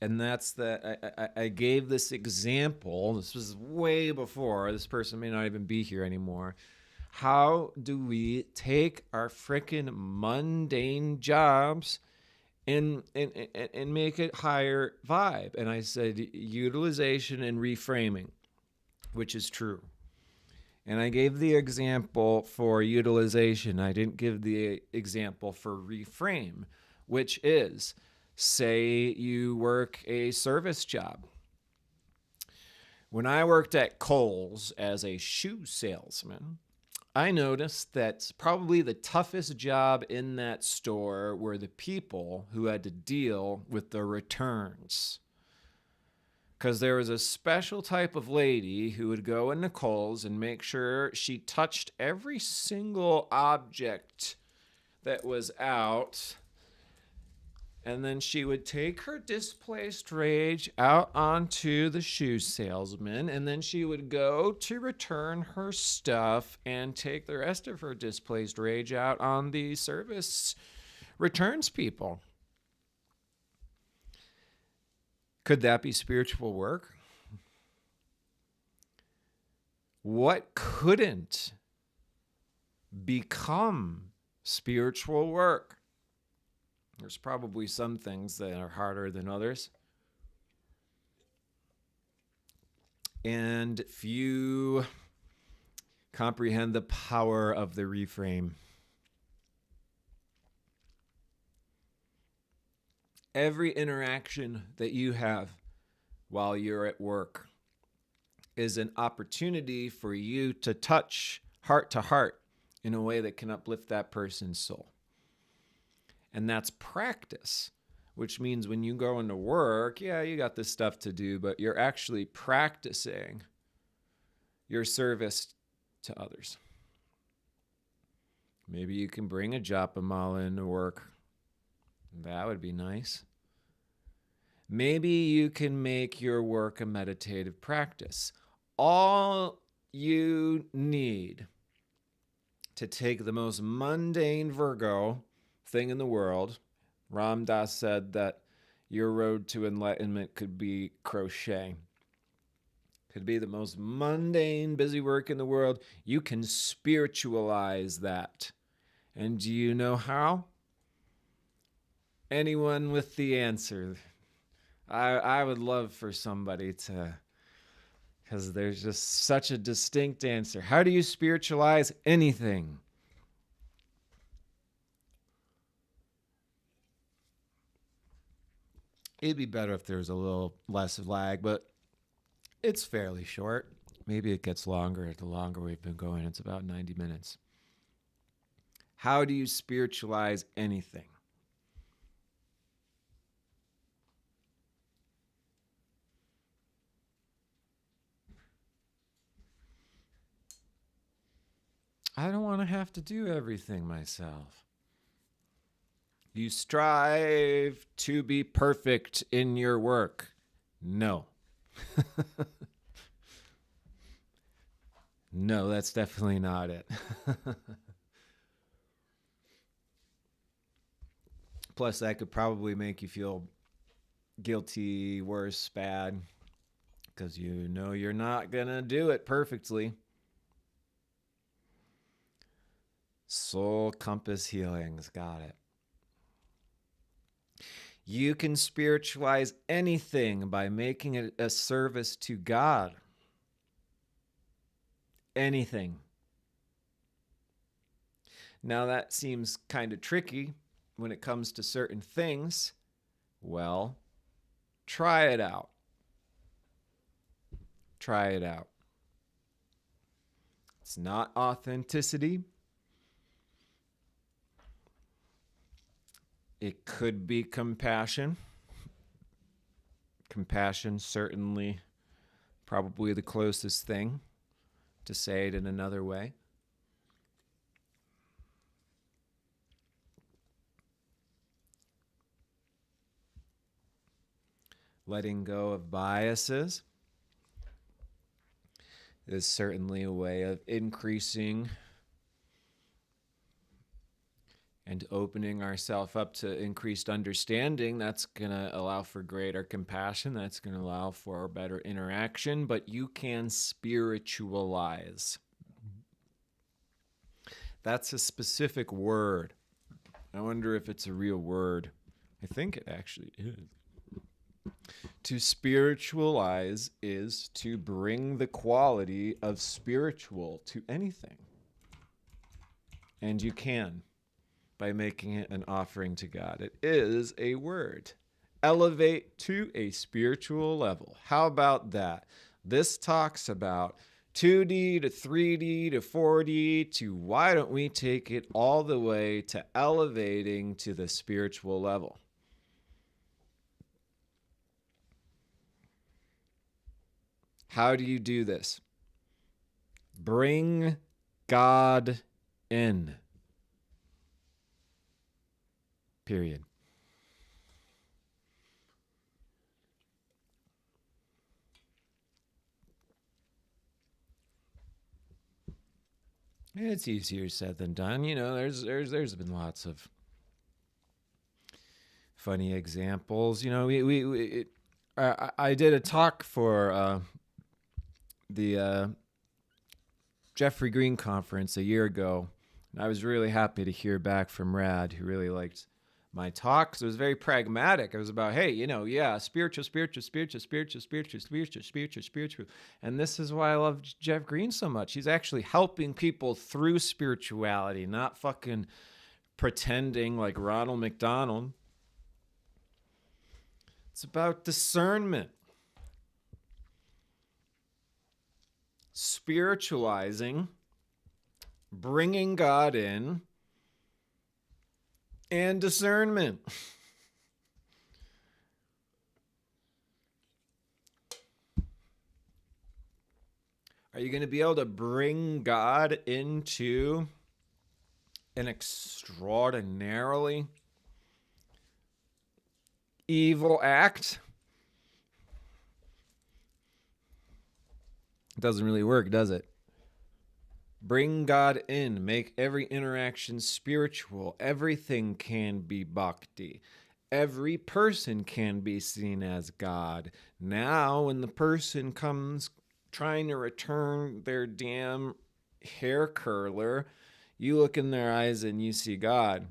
S1: and that's that I gave this example. This was way before. This person may not even be here anymore. How do we take our frickin' mundane jobs and make it higher vibe? And I said utilization and reframing, which is true. And I gave the example for utilization. I didn't give the example for reframe, which is, say you work a service job. When I worked at Kohl's as a shoe salesman, I noticed that probably the toughest job in that store were the people who had to deal with the returns. Because there was a special type of lady who would go into Kohl's and make sure she touched every single object that was out. And then she would take her displaced rage out onto the shoe salesman, and then she would go to return her stuff and take the rest of her displaced rage out on the service returns people. Could that be spiritual work? What couldn't become spiritual work? There's probably some things that are harder than others. And few comprehend the power of the reframe. Every interaction that you have while you're at work is an opportunity for you to touch heart to heart in a way that can uplift that person's soul. And that's practice. which means when you go into work, yeah, you got this stuff to do, but you're actually practicing your service to others. Maybe you can bring a japa mala into work. That would be nice. Maybe you can make your work a meditative practice. All you need to take the most mundane Virgo thing in the world, Ram Dass said that your road to enlightenment could be crochet. Could be the most mundane, busy work in the world. You can spiritualize that. And do you know how? Anyone with the answer? I would love for somebody to, because there's just such a distinct answer. How do you spiritualize anything? It'd be better if there was a little less lag, but it's fairly short. Maybe it gets longer the longer we've been going. It's about 90 minutes. How do you spiritualize anything? I don't want to have to do everything myself. You strive to be perfect in your work. No. No, that's definitely not it. Plus, that could probably make you feel guilty, worse, bad, because you know you're not going to do it perfectly. Soul compass healings, got it. You can spiritualize anything by making it a service to God. Anything. Now that seems kind of tricky when it comes to certain things. Well, try it out. Try it out. It's not authenticity. It could be compassion. Compassion, certainly, probably the closest thing to say it in another way. Letting go of biases is certainly a way of increasing and opening ourselves up to increased understanding. That's going to allow for greater compassion. That's going to allow for better interaction, but you can spiritualize. That's a specific word. I wonder if it's a real word. I think it actually is. To spiritualize is to bring the quality of spiritual to anything. And you can by making it an offering to God. It is a word. Elevate to a spiritual level. How about that? This talks about 2D to 3D to 4D to why don't we take it all the way to elevating to the spiritual level? How do you do this? Bring God in. Period. It's easier said than done. You know, there's been lots of funny examples. You know, I did a talk for the Jeffrey Green conference a year ago, and I was really happy to hear back from Rad, who really liked my talk, because it was very pragmatic. It was about, hey, you know, yeah, spiritual. And this is why I love Jeff Green so much. He's actually helping people through spirituality, not fucking pretending like Ronald McDonald. It's about discernment. Spiritualizing, bringing God in, and discernment. Are you going to be able to bring God into an extraordinarily evil act? It doesn't really work, does it? Bring God in. Make every interaction spiritual. Everything can be bhakti. Every person can be seen as God. Now, when the person comes trying to return their damn hair curler, you look in their eyes and you see God.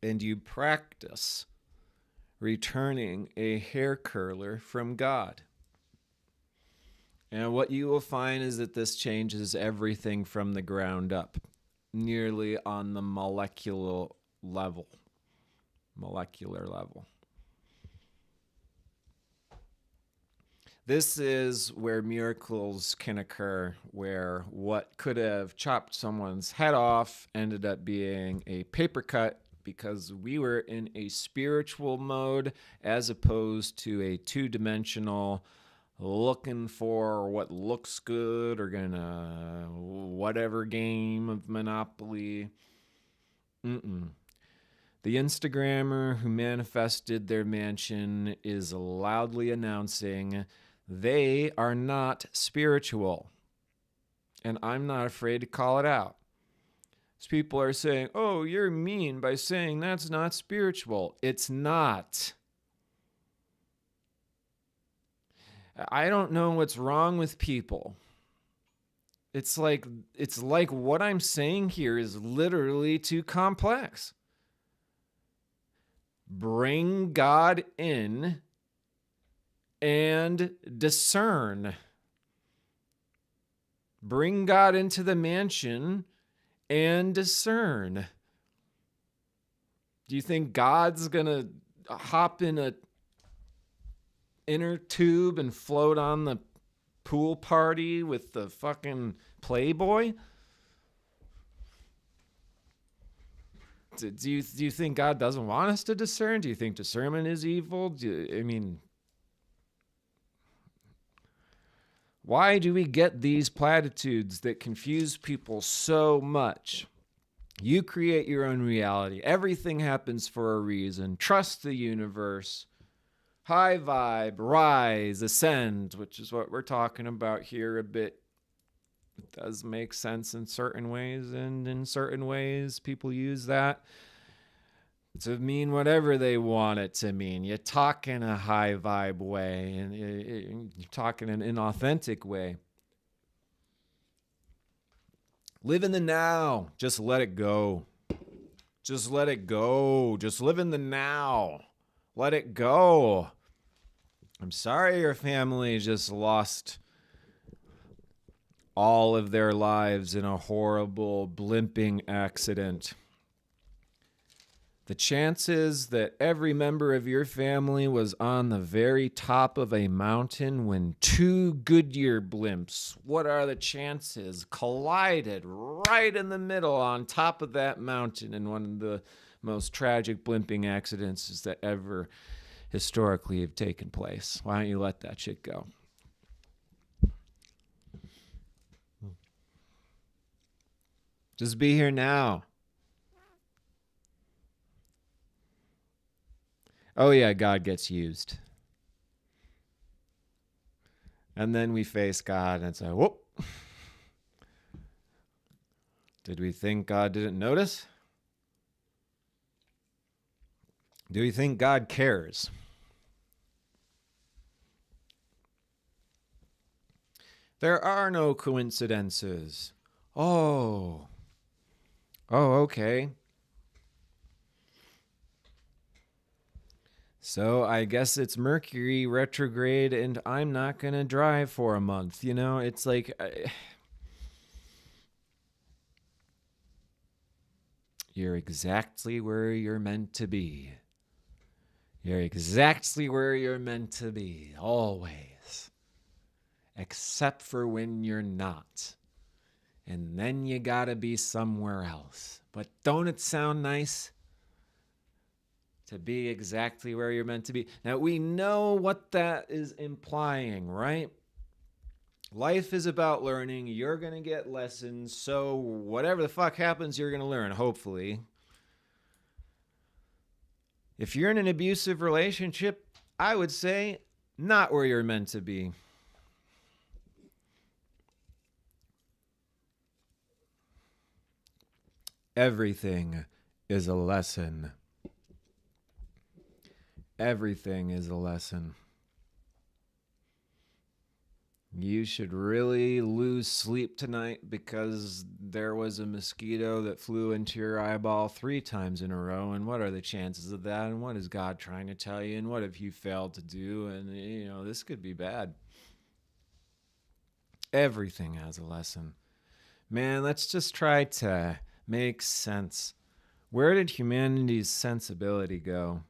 S1: And you practice returning a hair curler from God. And what you will find is that this changes everything from the ground up, nearly on the molecular level. This is where miracles can occur, where what could have chopped someone's head off ended up being a paper cut because we were in a spiritual mode as opposed to a two-dimensional looking for what looks good or gonna whatever game of Monopoly. The Instagrammer who manifested their mansion is loudly announcing they are not spiritual. And I'm not afraid to call it out. As people are saying, oh, you're mean by saying that's not spiritual. It's not. I don't know what's wrong with people. It's like what I'm saying here is literally too complex. Bring God in and discern. Bring God into the mansion and discern. Do you think God's going to hop in a inner tube and float on the pool party with the fucking Playboy? Do you think God doesn't want us to discern? Do you think discernment is evil? Why do we get these platitudes that confuse people so much? You create your own reality. Everything happens for a reason. Trust the universe. High vibe, rise, ascend, which is what we're talking about here a bit. It does make sense in certain ways, and in certain ways, people use that to mean whatever they want it to mean. You talk in a high vibe way, and you talk in an inauthentic way. Live in the now. Just let it go. Just let it go. Just live in the now. Let it go. I'm sorry your family just lost all of their lives in a horrible blimping accident. The chances that every member of your family was on the very top of a mountain when two Goodyear blimps, what are the chances, collided right in the middle on top of that mountain in one of the most tragic blimping accidents that ever historically have taken place? Why don't you let that shit go? Just be here now. Oh yeah, God gets used. And then we face God and say, whoop. Did we think God didn't notice? Do we think God cares? There are no coincidences. Oh, okay. So I guess it's Mercury retrograde and I'm not going to drive for a month. You know, it's like... You're exactly where you're meant to be. You're exactly where you're meant to be, always. Except for when you're not. And then you gotta be somewhere else. But don't it sound nice? To be exactly where you're meant to be. Now, we know what that is implying, right? Life is about learning. You're going to get lessons. So whatever the fuck happens, you're going to learn, hopefully. If you're in an abusive relationship, I would say not where you're meant to be. Everything is a lesson. Everything is a lesson. You should really lose sleep tonight because there was a mosquito that flew into your eyeball 3 times in a row. And what are the chances of that? And what is God trying to tell you? And what have you failed to do? And, this could be bad. Everything has a lesson. Man, let's just try to make sense. Where did humanity's sensibility go?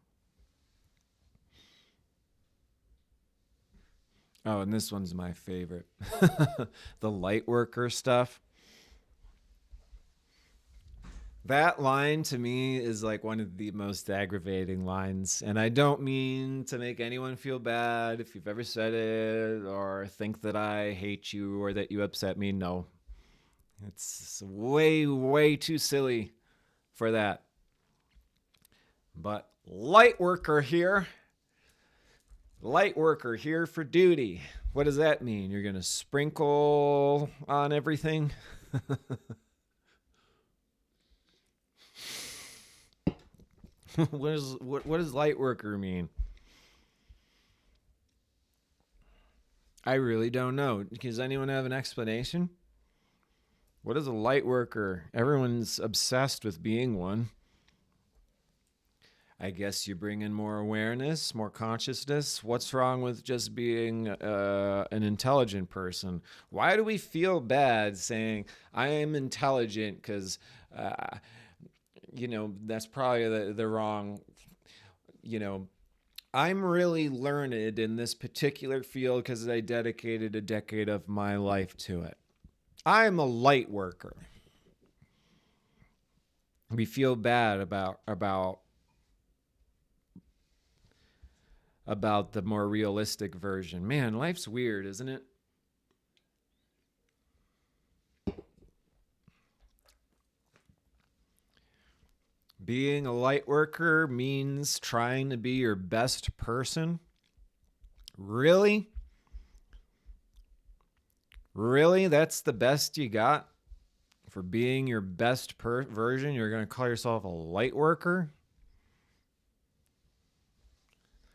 S1: Oh, and this one's my favorite. The light worker stuff. That line to me is like one of the most aggravating lines. And I don't mean to make anyone feel bad if you've ever said it or think that I hate you or that you upset me. No. It's way, way too silly for that. But light worker here. Light worker here for duty. What does that mean? You're going to sprinkle on everything? What does light worker mean? I really don't know. Does anyone have an explanation? What is a light worker? Everyone's obsessed with being one. I guess you bring in more awareness, more consciousness. What's wrong with just being an intelligent person? Why do we feel bad saying, I am intelligent? Because, that's probably the wrong, I'm really learned in this particular field because I dedicated a decade of my life to it. I'm a light worker. We feel bad about the more realistic version. Man, life's weird, isn't it? Being a light worker means trying to be your best person. Really? Really? That's the best you got for being your best version? You're going to call yourself a light worker?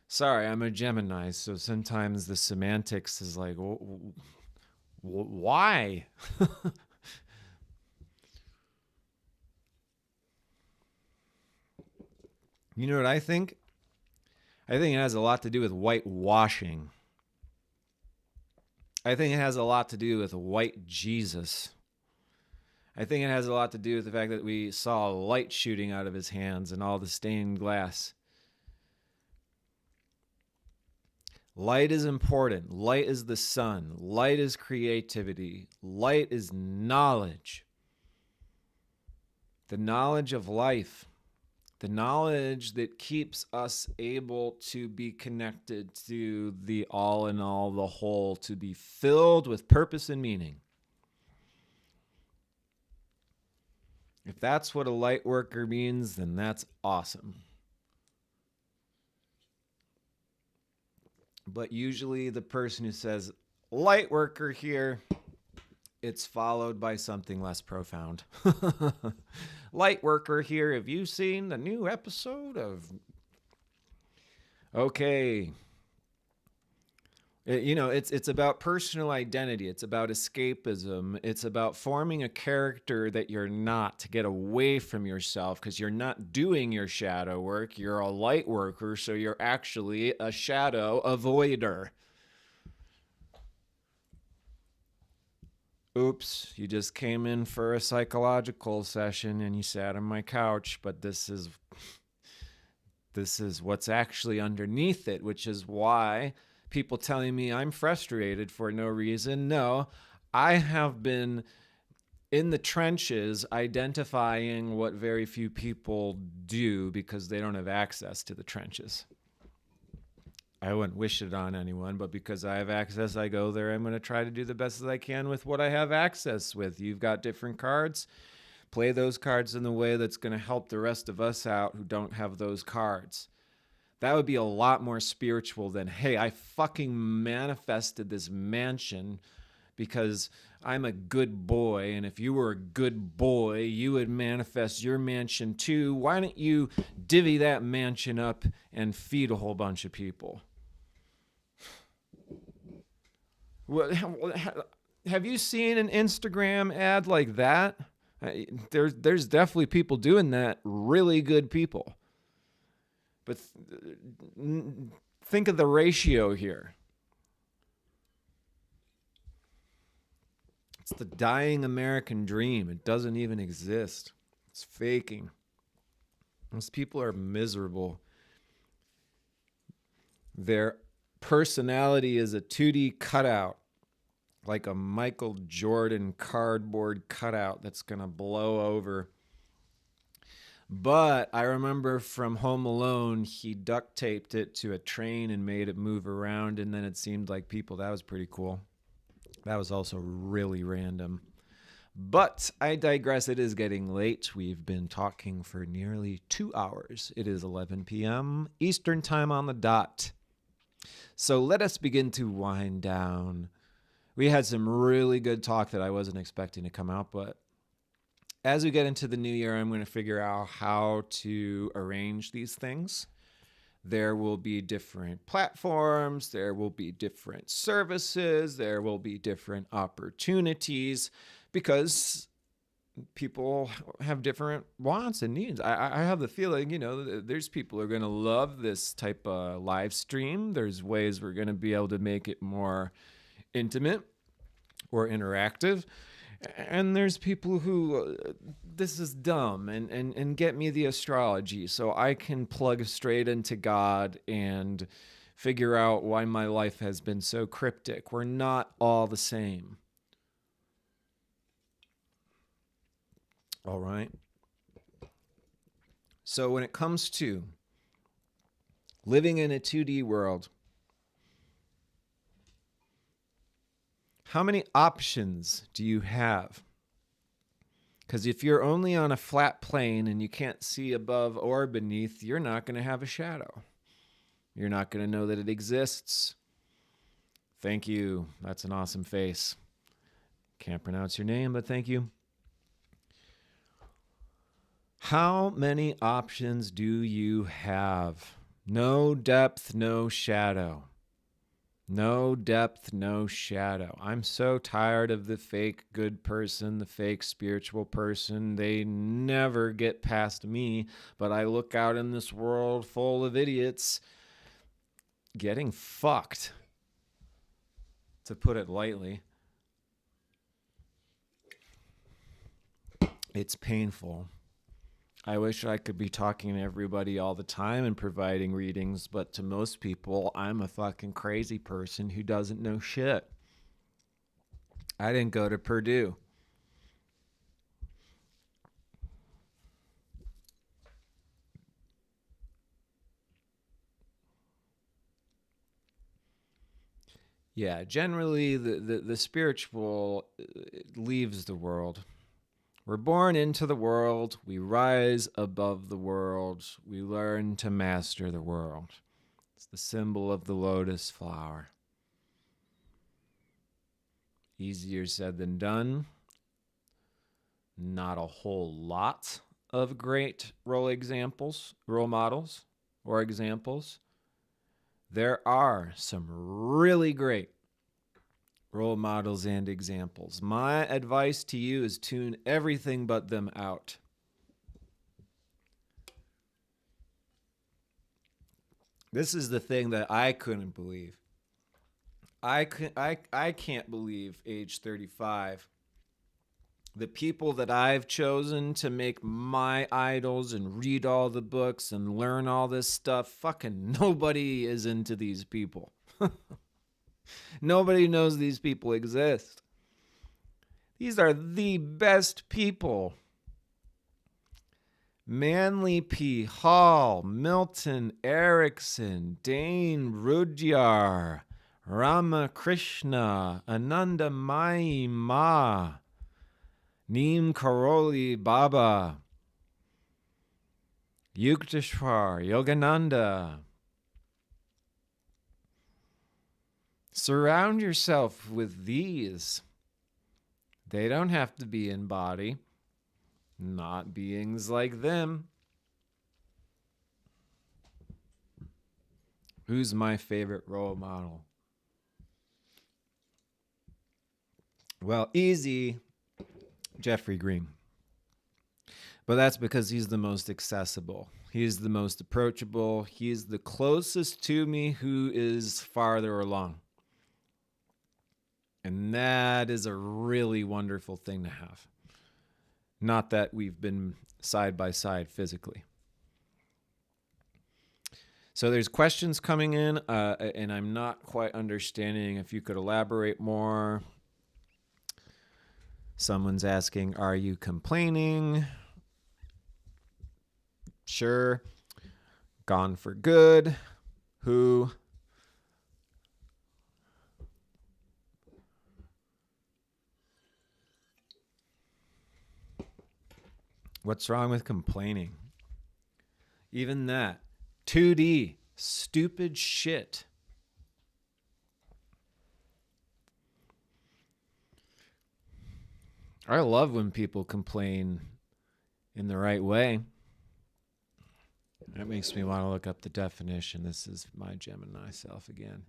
S1: Sorry, I'm a Gemini, so sometimes the semantics is like, why? You know what I think? I think it has a lot to do with whitewashing. I think it has a lot to do with white Jesus. I think it has a lot to do with the fact that we saw light shooting out of his hands and all the stained glass. Light is important. Light is the sun. Light is creativity. Light is knowledge. The knowledge of life. The knowledge that keeps us able to be connected to the all in all, the whole, to be filled with purpose and meaning. If that's what a light worker means, then that's awesome. But usually the person who says light worker here, it's followed by something less profound. Light worker here, have you seen the new episode of... Okay. It's about personal identity. It's about escapism. It's about forming a character that you're not to get away from yourself because you're not doing your shadow work. You're a light worker, so you're actually a shadow avoider. Oops, you just came in for a psychological session and you sat on my couch, but this is what's actually underneath it, which is why people telling me I'm frustrated for no reason. No, I have been in the trenches identifying what very few people do because they don't have access to the trenches. I wouldn't wish it on anyone, but because I have access, I go there. I'm going to try to do the best that I can with what I have access with. You've got different cards. Play those cards in the way that's going to help the rest of us out who don't have those cards. That would be a lot more spiritual than, hey, I fucking manifested this mansion because I'm a good boy, and if you were a good boy, you would manifest your mansion too. Why don't you divvy that mansion up and feed a whole bunch of people? Have you seen an Instagram ad like that? There's definitely people doing that, really good people. But think of the ratio here. It's the dying American dream. It doesn't even exist. It's faking. Most people are miserable. Their personality is a 2D cutout, like a Michael Jordan cardboard cutout that's going to blow over. But I remember from Home Alone, he duct taped it to a train and made it move around, and then it seemed like people. That was pretty cool. That was also really random. But I digress. It is getting late. We've been talking for nearly 2 hours. It is 11 p.m. Eastern Time on the dot. So let us begin to wind down. We had some really good talk that I wasn't expecting to come out, but as we get into the new year, I'm going to figure out how to arrange these things. There will be different platforms, there will be different services, there will be different opportunities, because people have different wants and needs. I have the feeling, there's people who are going to love this type of live stream. There's ways we're going to be able to make it more intimate or interactive. And there's people who, this is dumb, and get me the astrology so I can plug straight into God and figure out why my life has been so cryptic. We're not all the same. All right. So when it comes to living in a 2D world, how many options do you have? Because if you're only on a flat plane and you can't see above or beneath, you're not going to have a shadow. You're not going to know that it exists. Thank you. That's an awesome face. Can't pronounce your name, but thank you. How many options do you have? No depth, no shadow. No depth, no shadow. I'm so tired of the fake good person, the fake spiritual person. They never get past me, but I look out in this world full of idiots getting fucked, to put it lightly. It's painful. I wish I could be talking to everybody all the time and providing readings, but to most people, I'm a fucking crazy person who doesn't know shit. I didn't go to Purdue. Yeah, generally the spiritual leaves the world. We're born into the world, we rise above the world, we learn to master the world. It's the symbol of the lotus flower. Easier said than done. Not a whole lot of great role models, or examples. There are some really great role models and examples. My advice to you is tune everything but them out. This is the thing that I couldn't believe. I can't believe age 35. The people that I've chosen to make my idols and read all the books and learn all this stuff, fucking nobody is into these people. Nobody knows these people exist. These are the best people. Manly P. Hall, Milton Erickson, Dane Rudyar, Ramakrishna, Ananda Mai Ma, Neem Karoli Baba, Yukteswar, Yogananda. Surround yourself with these. They don't have to be in body. Not beings like them. Who's my favorite role model? Well, easy, Jeffrey Green. But that's because he's the most accessible. He's the most approachable. He's the closest to me who is farther along. And that is a really wonderful thing to have. Not that we've been side by side physically. So there's questions coming in, and I'm not quite understanding if you could elaborate more. Someone's asking, are you complaining? Sure. Gone for good. Who? What's wrong with complaining? Even that. 2D. Stupid shit. I love when people complain in the right way. That makes me want to look up the definition. This is my Gemini self again.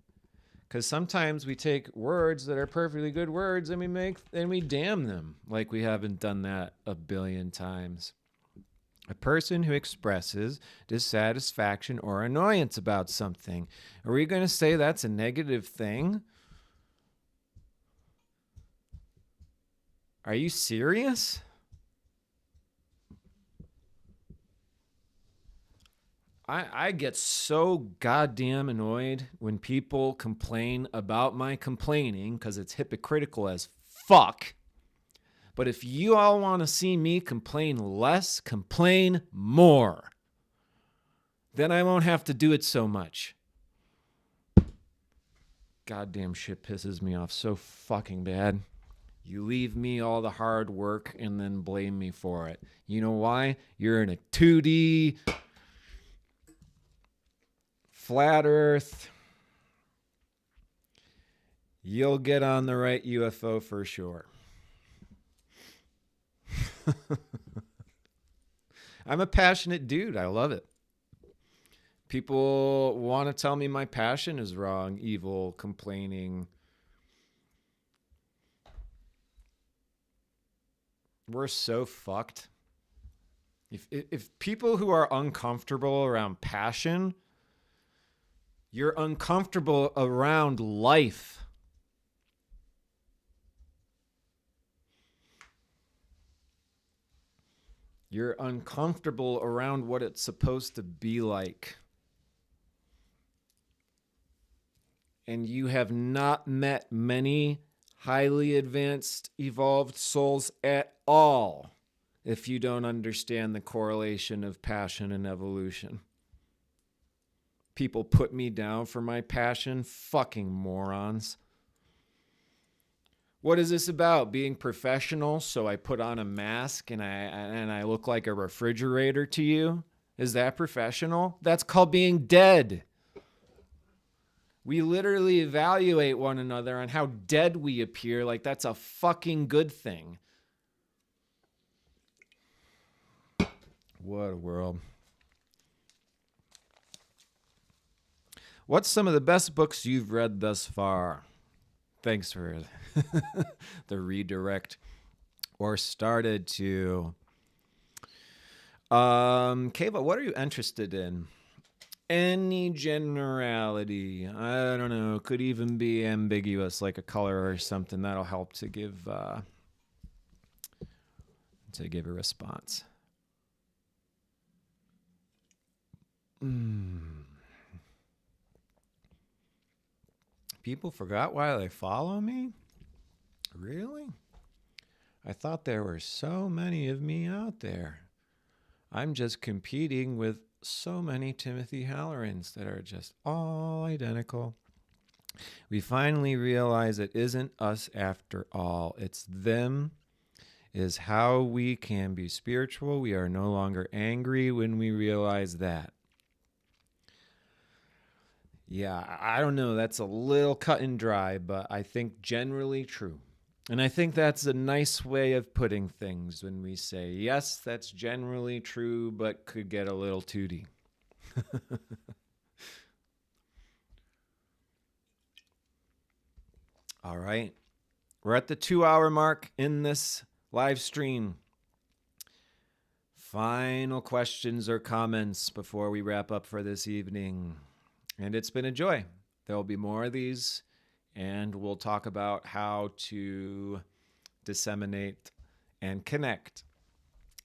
S1: Because sometimes we take words that are perfectly good words and we damn them, like we haven't done that a billion times. A person who expresses dissatisfaction or annoyance about something. Are we going to say that's a negative thing? Are you serious? I get so goddamn annoyed when people complain about my complaining because it's hypocritical as fuck. But if you all want to see me complain less, complain more. Then I won't have to do it so much. Goddamn shit pisses me off so fucking bad. You leave me all the hard work and then blame me for it. You know why? You're in a 2D flat earth. You'll get on the right UFO for sure. I'm a passionate dude. I love it. People want to tell me my passion is wrong, evil, complaining. We're so fucked. If people who are uncomfortable around passion, you're uncomfortable around life. You're uncomfortable around what it's supposed to be like. And you have not met many highly advanced, evolved souls at all if you don't understand the correlation of passion and evolution. People put me down for my passion. Fucking morons. What is this about? Being professional, so I put on a mask and I look like a refrigerator to you? Is that professional? That's called being dead. We literally evaluate one another on how dead we appear, like that's a fucking good thing. What a world. What's some of the best books you've read thus far? Thanks for the redirect. Or started to. Kava, what are you interested in? Any generality. I don't know. Could even be ambiguous, like a color or something. That'll help to give a response. People forgot why they follow me? Really? I thought there were so many of me out there. I'm just competing with so many Timothy Hallorans that are just all identical. We finally realize it isn't us after all. It's them. Is how we can be spiritual. We are no longer angry when we realize that. Yeah, I don't know. That's a little cut and dry, but I think generally true. And I think that's a nice way of putting things when we say, yes, that's generally true, but could get a little tooty. All right. We're at the 2 hour mark in this live stream. Final questions or comments before we wrap up for this evening. And it's been a joy. There'll be more of these, and we'll talk about how to disseminate and connect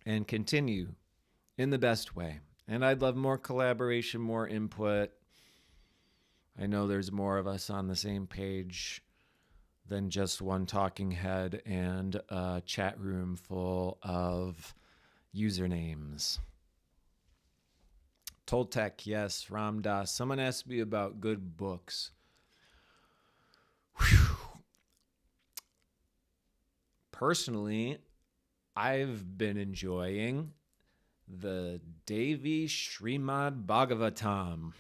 S1: and continue in the best way. And I'd love more collaboration, more input. I know there's more of us on the same page than just one talking head and a chat room full of usernames. Toltec, yes. Ram Dass. Someone asked me about good books. Whew. Personally, I've been enjoying the Devi Srimad Bhagavatam.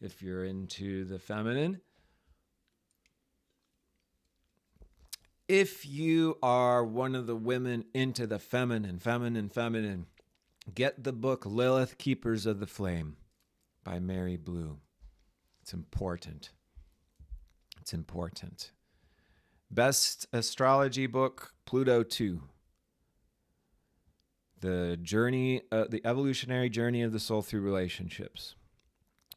S1: If you're into the feminine. If you are one of the women into the feminine, get the book Lilith, Keepers of the Flame by Mary Blue. It's important. It's important. Best astrology book, Pluto 2. The evolutionary journey of the soul through relationships.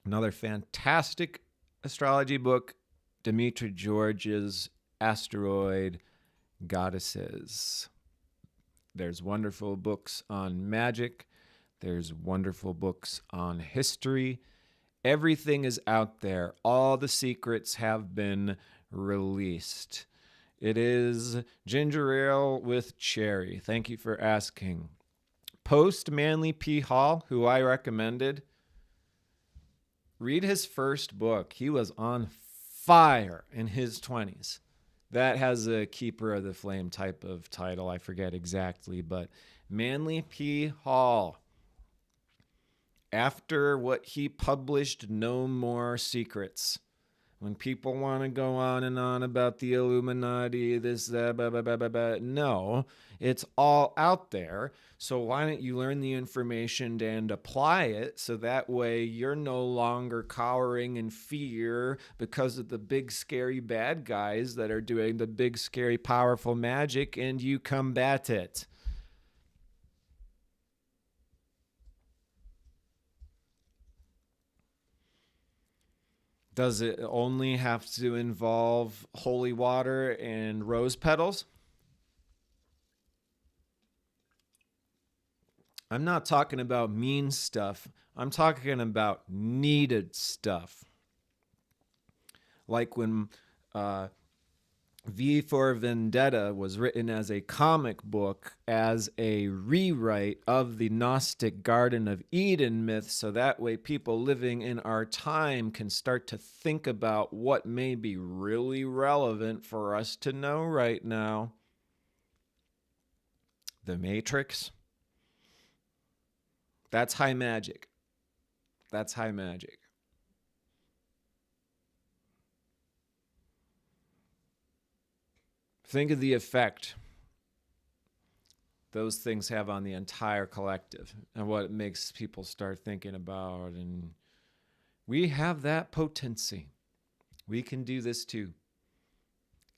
S1: Another fantastic astrology book, Demetra George's Asteroid Goddesses. There's wonderful books on magic. There's wonderful books on history. Everything is out there. All the secrets have been released. It is ginger ale with cherry. Thank you for asking. Post Manly P. Hall, who I recommended, read his first book. He was on fire in his 20s. That has a Keeper of the Flame type of title. I forget exactly, but Manly P. Hall. After what he published, No More Secrets. When people want to go on and on about the Illuminati, this, that, blah, blah, blah, blah, blah. No, it's all out there. So why don't you learn the information and apply it so that way you're no longer cowering in fear because of the big, scary bad guys that are doing the big, scary, powerful magic, and you combat it. Does it only have to involve holy water and rose petals? I'm not talking about mean stuff. I'm talking about needed stuff. Like when V for Vendetta was written as a comic book, as a rewrite of the Gnostic Garden of Eden myth, so that way people living in our time can start to think about what may be really relevant for us to know right now. The Matrix. That's high magic. That's high magic. Think of the effect those things have on the entire collective and what it makes people start thinking about. And we have that potency. We can do this too.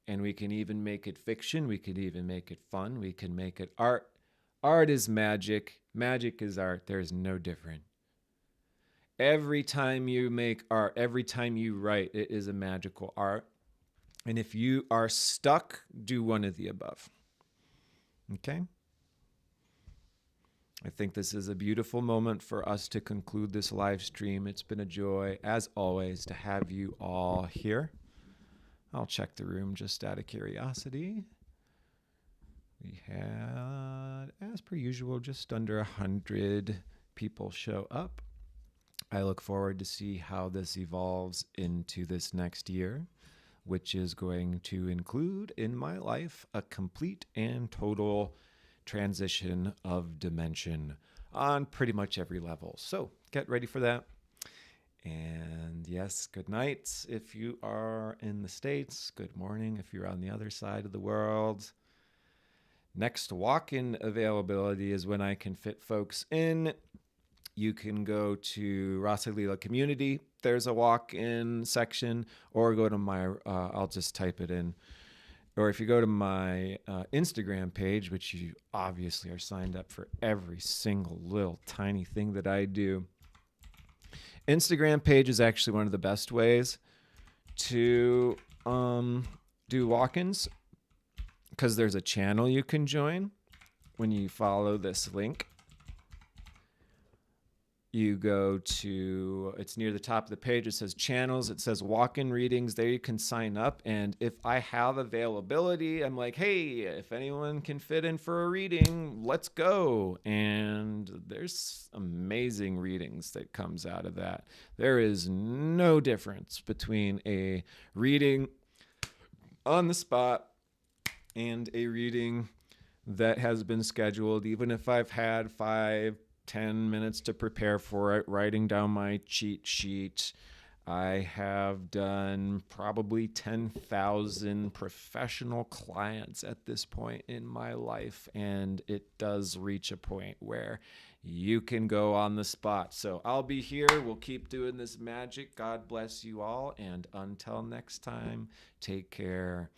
S1: And we can even make it fiction. We could even make it fun. We can make it art. Art is magic. Magic is art. There's no different. Every time you make art, every time you write, it is a magical art. And if you are stuck, do one of the above. Okay? I think this is a beautiful moment for us to conclude this live stream. It's been a joy, as always, to have you all here. I'll check the room just out of curiosity. We had as per usual, just under 100 people show up. I look forward to see how this evolves into this next year, which is going to include in my life a complete and total transition of dimension on pretty much every level. So get ready for that. And yes, good night if you are in the States. Good morning if you're on the other side of the world. Next walk-in availability is when I can fit folks in. You can go to Rasalila Community. There's a walk-in section, or go to my, I'll just type it in. Or if you go to my Instagram page, which you obviously are signed up for every single little tiny thing that I do. Instagram page is actually one of the best ways to do walk-ins, because there's a channel you can join when you follow this link. You go to, it's near the top of the page, it says channels, it says walk-in readings. There you can sign up, and if I have availability, I'm like, hey, if anyone can fit in for a reading, let's go. And there's amazing readings that comes out of that. There is no difference between a reading on the spot and a reading that has been scheduled, even if I've had 5-10 minutes to prepare for it, writing down my cheat sheet. I have done probably 10,000 professional clients at this point in my life, and it does reach a point where you can go on the spot. So I'll be here. We'll keep doing this magic. God bless you all, and until next time, take care.